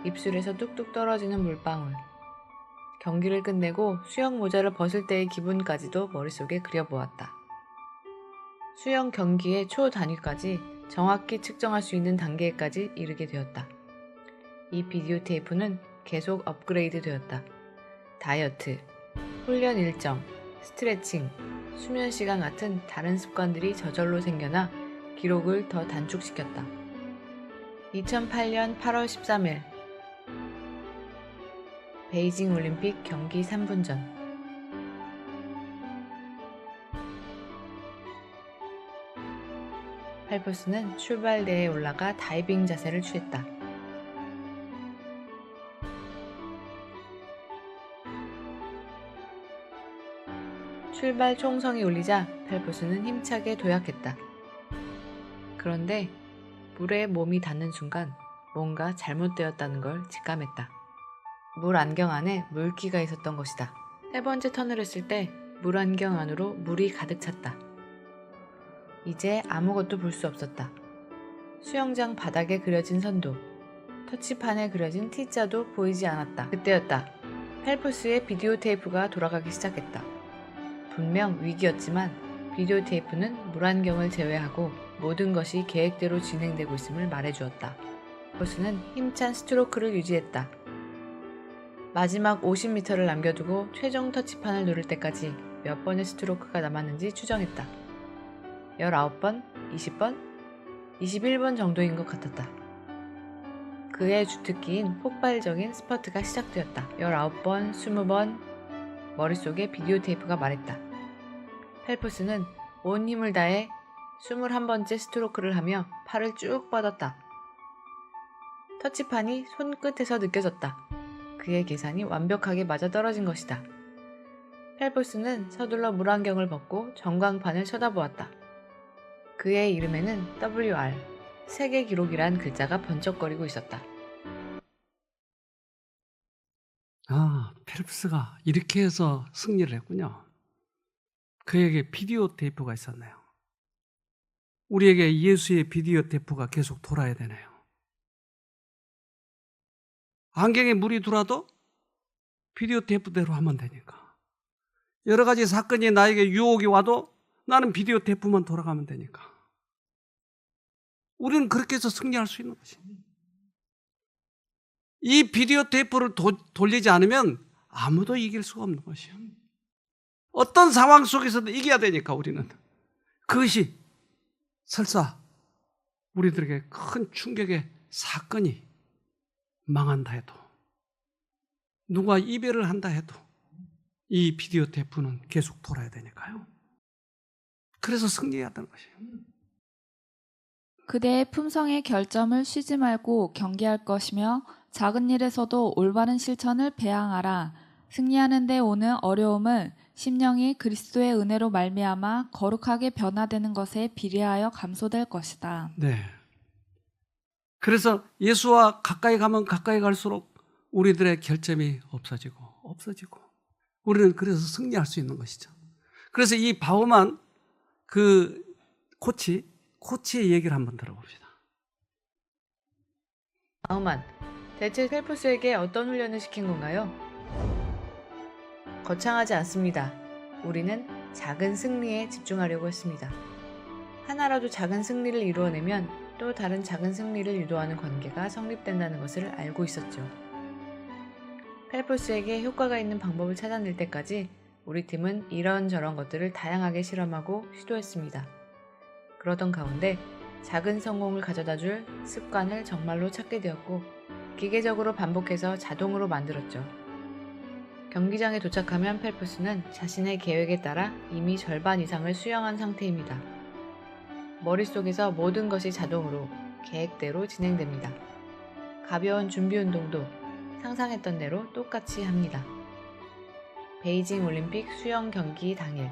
S4: 입술에서 뚝뚝 떨어지는 물방울, 경기를 끝내고 수영 모자를 벗을 때의 기분까지도 머릿속에 그려보았다. 수영 경기의 초 단위까지 정확히 측정할 수 있는 단계까지 이르게 되었다. 이 비디오 테이프는 계속 업그레이드 되었다. 다이어트, 훈련 일정, 스트레칭, 수면 시간 같은 다른 습관들이 저절로 생겨나 기록을 더 단축시켰다. 2008년 8월 13일 베이징 올림픽 경기 3분 전 펠프스는 출발대에 올라가 다이빙 자세를 취했다. 출발 총성이 울리자 펠프스는 힘차게 도약했다. 그런데 물에 몸이 닿는 순간 뭔가 잘못되었다는 걸 직감했다. 물 안경 안에 물기가 있었던 것이다. 세 번째 턴을 했을 때 물 안경 안으로 물이 가득 찼다. 이제 아무것도 볼 수 없었다. 수영장 바닥에 그려진 선도, 터치판에 그려진 T자도 보이지 않았다. 그때였다. 펠프스의 비디오 테이프가 돌아가기 시작했다. 분명 위기였지만 비디오 테이프는 물안경을 제외하고 모든 것이 계획대로 진행되고 있음을 말해주었다. 펠프스는 힘찬 스트로크를 유지했다. 마지막 50m를 남겨두고 최종 터치판을 누를 때까지 몇 번의 스트로크가 남았는지 추정했다. 19번, 20번, 21번 정도인 것 같았다. 그의 주특기인 폭발적인 스퍼트가 시작되었다. 19번, 20번, 머릿속에 비디오 테이프가 말했다. 펠프스는 온 힘을 다해 21번째 스트로크를 하며 팔을 쭉 뻗었다. 터치판이 손끝에서 느껴졌다. 그의 계산이 완벽하게 맞아떨어진 것이다. 펠프스는 서둘러 물안경을 벗고 전광판을 쳐다보았다. 그의 이름에는 WR, 세계 기록이란 글자가 번쩍거리고 있었다.
S1: 아, 펠프스가 이렇게 해서 승리를 했군요. 그에게 비디오 테이프가 있었네요. 우리에게 예수의 비디오 테이프가 계속 돌아야 되네요. 안경에 물이 들어와도 비디오 테이프대로 하면 되니까. 여러 가지 사건이 나에게 유혹이 와도 나는 비디오 테이프만 돌아가면 되니까. 우리는 그렇게 해서 승리할 수 있는 것이. 이 비디오 테이프를 돌리지 않으면 아무도 이길 수가 없는 것이요. 어떤 상황 속에서도 이겨야 되니까 우리는. 그것이 설사 우리들에게 큰 충격의 사건이 망한다 해도, 누가 이별을 한다 해도 이 비디오 테이프는 계속 돌아야 되니까요. 그래서 승리해야 되는 것이에요.
S2: 그대의 품성의 결점을 쉬지 말고 경계할 것이며 작은 일에서도 올바른 실천을 배양하라. 승리하는 데 오는 어려움은 심령이 그리스도의 은혜로 말미암아 거룩하게 변화되는 것에 비례하여 감소될 것이다.
S1: 네. 그래서 예수와 가까이 가면 가까이 갈수록 우리들의 결점이 없어지고 우리는 그래서 승리할 수 있는 것이죠. 그래서 이 바오만 그 코치의 얘기를 한번 들어봅시다.
S4: 바우만, 대체 펠프스에게 어떤 훈련을 시킨 건가요? 거창하지 않습니다. 우리는 작은 승리에 집중하려고 했습니다. 하나라도 작은 승리를 이루어내면 또 다른 작은 승리를 유도하는 관계가 성립된다는 것을 알고 있었죠. 펠프스에게 효과가 있는 방법을 찾아낼 때까지 우리 팀은 이런저런 것들을 다양하게 실험하고 시도했습니다. 그러던 가운데 작은 성공을 가져다줄 습관을 정말로 찾게 되었고 기계적으로 반복해서 자동으로 만들었죠. 경기장에 도착하면 펠프스는 자신의 계획에 따라 이미 절반 이상을 수영한 상태입니다. 머릿속에서 모든 것이 자동으로 계획대로 진행됩니다. 가벼운 준비 운동도 상상했던 대로 똑같이 합니다. 베이징 올림픽 수영 경기 당일,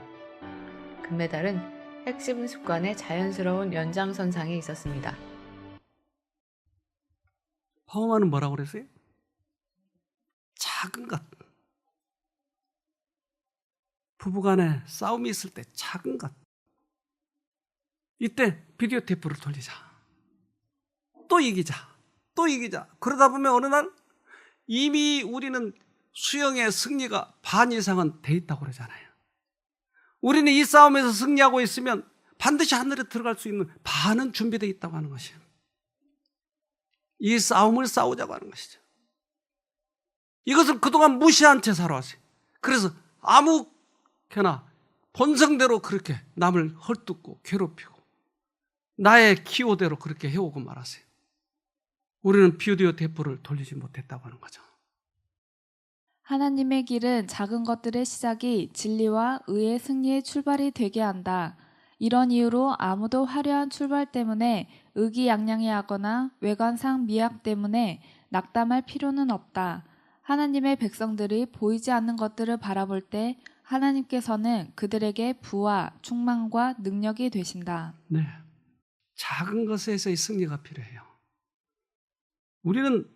S4: 금메달은 핵심 습관의 자연스러운 연장선상에 있었습니다.
S1: 바오만은 뭐라고 그랬어요? 작은 것. 부부간에 싸움이 있을 때 작은 것. 이때 비디오 테이프를 돌리자. 또 이기자. 그러다 보면 어느 날 이미 우리는 수영의 승리가 반 이상은 돼 있다고 그러잖아요. 우리는 이 싸움에서 승리하고 있으면 반드시 하늘에 들어갈 수 있는 반은 준비되어 있다고 하는 것이에요. 이 싸움을 싸우자고 하는 것이죠. 이것을 그동안 무시한 채 살아왔어요. 그래서 아무렇게나 본성대로 그렇게 남을 헐뜯고 괴롭히고 나의 기호대로 그렇게 해오고 말았어요. 우리는 비디오 테이프를 돌리지 못했다고 하는 거죠.
S2: 하나님의 길은 작은 것들의 시작이 진리와 의의 승리의 출발이 되게 한다. 이런 이유로 아무도 화려한 출발 때문에 의기양양해하거나 외관상 미학 때문에 낙담할 필요는 없다. 하나님의 백성들이 보이지 않는 것들을 바라볼 때 하나님께서는 그들에게 부와 충만과 능력이 되신다.
S1: 네, 작은 것에서의 승리가 필요해요. 우리는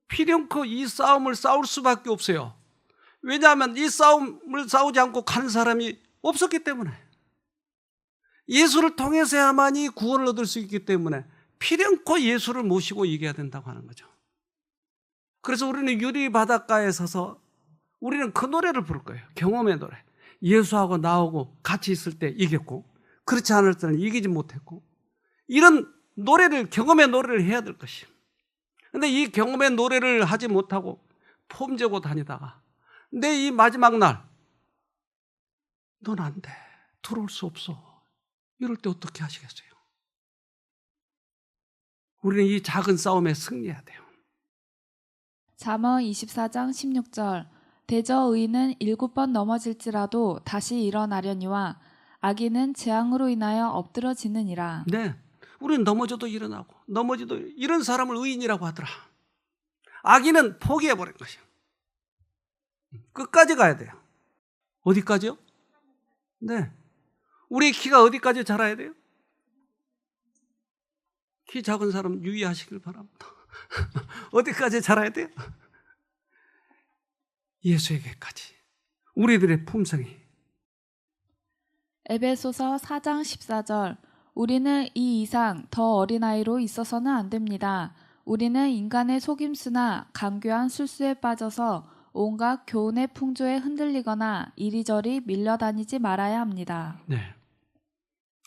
S1: 필연코 이 싸움을 싸울 수밖에 없어요. 왜냐하면 이 싸움을 싸우지 않고 가는 사람이 없었기 때문에. 예수를 통해서야만이 구원을 얻을 수 있기 때문에 필연코 예수를 모시고 이겨야 된다고 하는 거죠. 그래서 우리는 유리 바닷가에 서서 우리는 그 노래를 부를 거예요. 경험의 노래. 예수하고 나하고 같이 있을 때 이겼고, 그렇지 않을 때는 이기지 못했고, 이런 노래를, 경험의 노래를 해야 될 것이에요. 근데 이 경험의 노래를 하지 못하고 폼 재고 다니다가 내 이 마지막 날, 넌 안 돼, 들어올 수 없어, 이럴 때 어떻게 하시겠어요? 우리는 이 작은 싸움에 승리해야 돼요.
S2: 잠언 24장 16절 대저 의인은 7번 넘어질지라도 다시 일어나려니와 악인은 재앙으로 인하여 엎드러지느니라.
S1: 네, 우리는 넘어져도 일어나고 넘어져도, 이런 사람을 의인이라고 하더라. 악인은 포기해버린 것이야. 끝까지 가야 돼요. 어디까지요? 네, 우리 키가 어디까지 자라야 돼요? 키 작은 사람 유의하시길 바랍니다. 어디까지 자라야 돼요? 예수에게까지. 우리들의 품성이.
S2: 에베소서 4장 14절 우리는 이 이상 더 어린아이로 있어서는 안 됩니다. 우리는 인간의 속임수나 간교한 술수에 빠져서 온갖 교훈의 풍조에 흔들리거나 이리저리 밀려다니지 말아야 합니다.
S1: 네.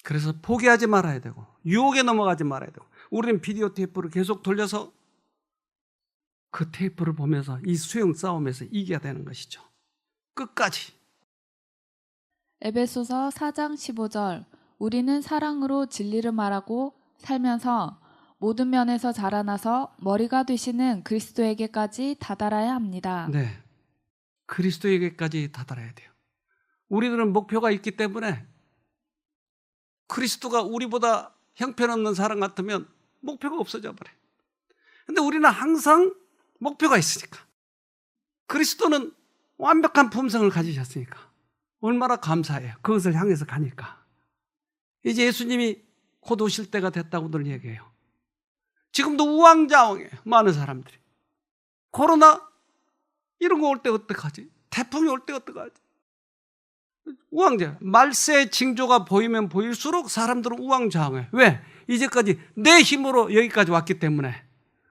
S1: 그래서 포기하지 말아야 되고 유혹에 넘어가지 말아야 되고, 우리는 비디오 테이프를 계속 돌려서 그 테이프를 보면서 이 수영 싸움에서 이겨야 되는 것이죠. 끝까지.
S2: 에베소서 4장 15절 우리는 사랑으로 진리를 말하고 살면서 모든 면에서 자라나서 머리가 되시는 그리스도에게까지 다다라야 합니다.
S1: 네, 그리스도에게까지 다다라야 돼요. 우리들은 목표가 있기 때문에, 그리스도가 우리보다 형편없는 사람 같으면 목표가 없어져 버려요. 근데 우리는 항상 목표가 있으니까, 그리스도는 완벽한 품성을 가지셨으니까 얼마나 감사해요. 그것을 향해서 가니까. 이제 예수님이 곧 오실 때가 됐다고들 얘기해요. 지금도 우왕좌왕해요, 많은 사람들이. 코로나 이런 거 올 때 어떡하지? 태풍이 올 때 어떡하지? 우왕좌왕. 말세 징조가 보이면 보일수록 사람들은 우왕좌왕해요. 왜? 이제까지 내 힘으로 여기까지 왔기 때문에.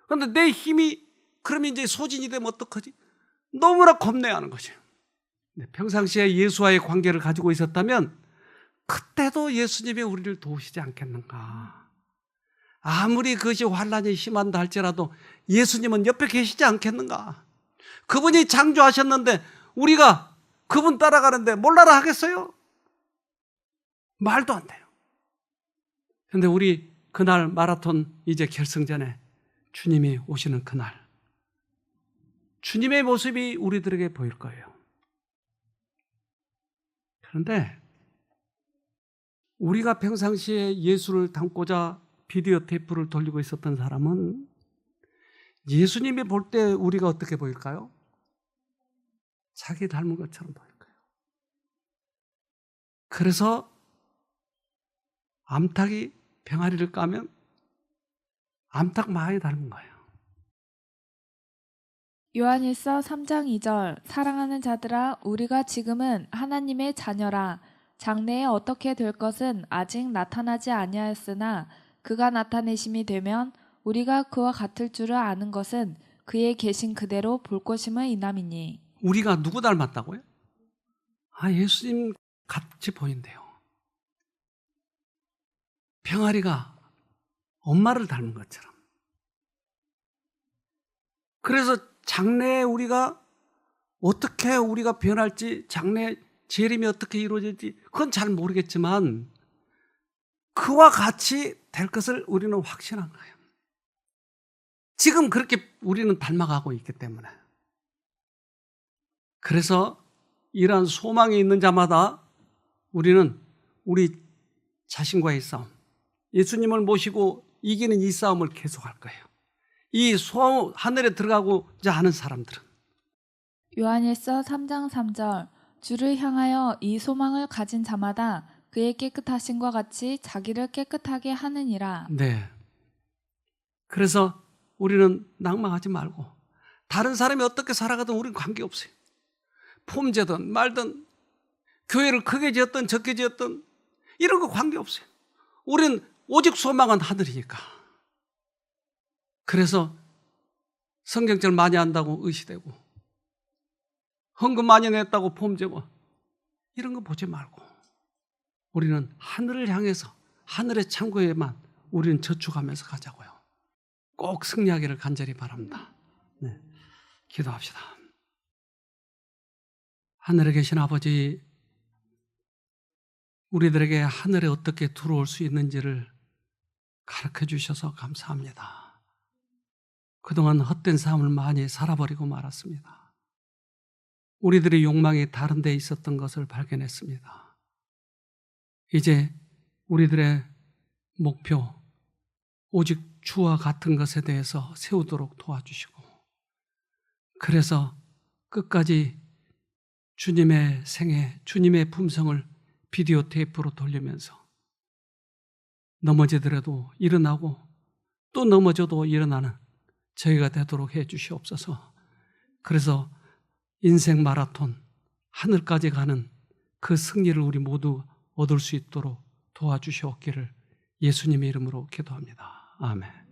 S1: 그런데 내 힘이 그러면 이제 소진이 되면 어떡하지? 너무나 겁내하는 거죠. 평상시에 예수와의 관계를 가지고 있었다면 그때도 예수님이 우리를 도우시지 않겠는가. 아무리 그것이 환난이 심한다 할지라도 예수님은 옆에 계시지 않겠는가. 그분이 창조하셨는데 우리가 그분 따라가는데 몰라라 하겠어요? 말도 안 돼요. 그런데 우리 그날 마라톤 이제 결승전에 주님이 오시는 그날, 주님의 모습이 우리들에게 보일 거예요. 그런데 우리가 평상시에 예수를 담고자 비디오 테이프를 돌리고 있었던 사람은 예수님이 볼 때 우리가 어떻게 보일까요? 자기 닮은 것처럼 보일 거예요. 그래서 암탉이 병아리를 까면 암탉 많이 닮은 거예요.
S2: 요한일서 3장 2절 사랑하는 자들아 우리가 지금은 하나님의 자녀라. 장래에 어떻게 될 것은 아직 나타나지 아니하였으나 그가 나타내심이 되면 우리가 그와 같을 줄을 아는 것은 그의 계신 그대로 볼 것임을 이남이니.
S1: 우리가 누구 닮았다고요? 예수님 같이 보인대요. 병아리가 엄마를 닮은 것처럼. 그래서 장래에 우리가 어떻게 우리가 변할지, 장래 재림이 어떻게 이루어질지 그건 잘 모르겠지만 그와 같이 될 것을 우리는 확신한 거예요. 지금 그렇게 우리는 닮아가고 있기 때문에. 그래서 이러한 소망이 있는 자마다 우리는 우리 자신과의 싸움, 예수님을 모시고 이기는 이 싸움을 계속할 거예요. 이 하늘에 들어가고자 하는 사람들은.
S2: 요한일서 3장 3절 주를 향하여 이 소망을 가진 자마다 그의 깨끗하심과 같이 자기를 깨끗하게 하느니라.
S1: 네. 그래서 우리는 낭망하지 말고 다른 사람이 어떻게 살아가든 우리는 관계없어요. 폼재든 말든 교회를 크게 지었든 적게 지었든 이런 거 관계없어요. 우리는 오직 소망은 하늘이니까. 그래서 성경절 많이 한다고 의시되고 헌금 많이 냈다고 폼재고 이런 거 보지 말고 우리는 하늘을 향해서 하늘의 창고에만 우리는 저축하면서 가자고요. 꼭 승리하기를 간절히 바랍니다. 네, 기도합시다. 하늘에 계신 아버지, 우리들에게 하늘에 어떻게 들어올 수 있는지를 가르쳐 주셔서 감사합니다. 그동안 헛된 삶을 많이 살아버리고 말았습니다. 우리들의 욕망이 다른 데 있었던 것을 발견했습니다. 이제 우리들의 목표, 오직 주와 같은 것에 대해서 세우도록 도와주시고, 그래서 끝까지 주님의 생애, 주님의 품성을 비디오 테이프로 돌리면서 넘어지더라도 일어나고 또 넘어져도 일어나는 저희가 되도록 해 주시옵소서. 그래서 인생 마라톤, 하늘까지 가는 그 승리를 우리 모두 얻을 수 있도록 도와주시옵기를 예수님의 이름으로 기도합니다. 아멘.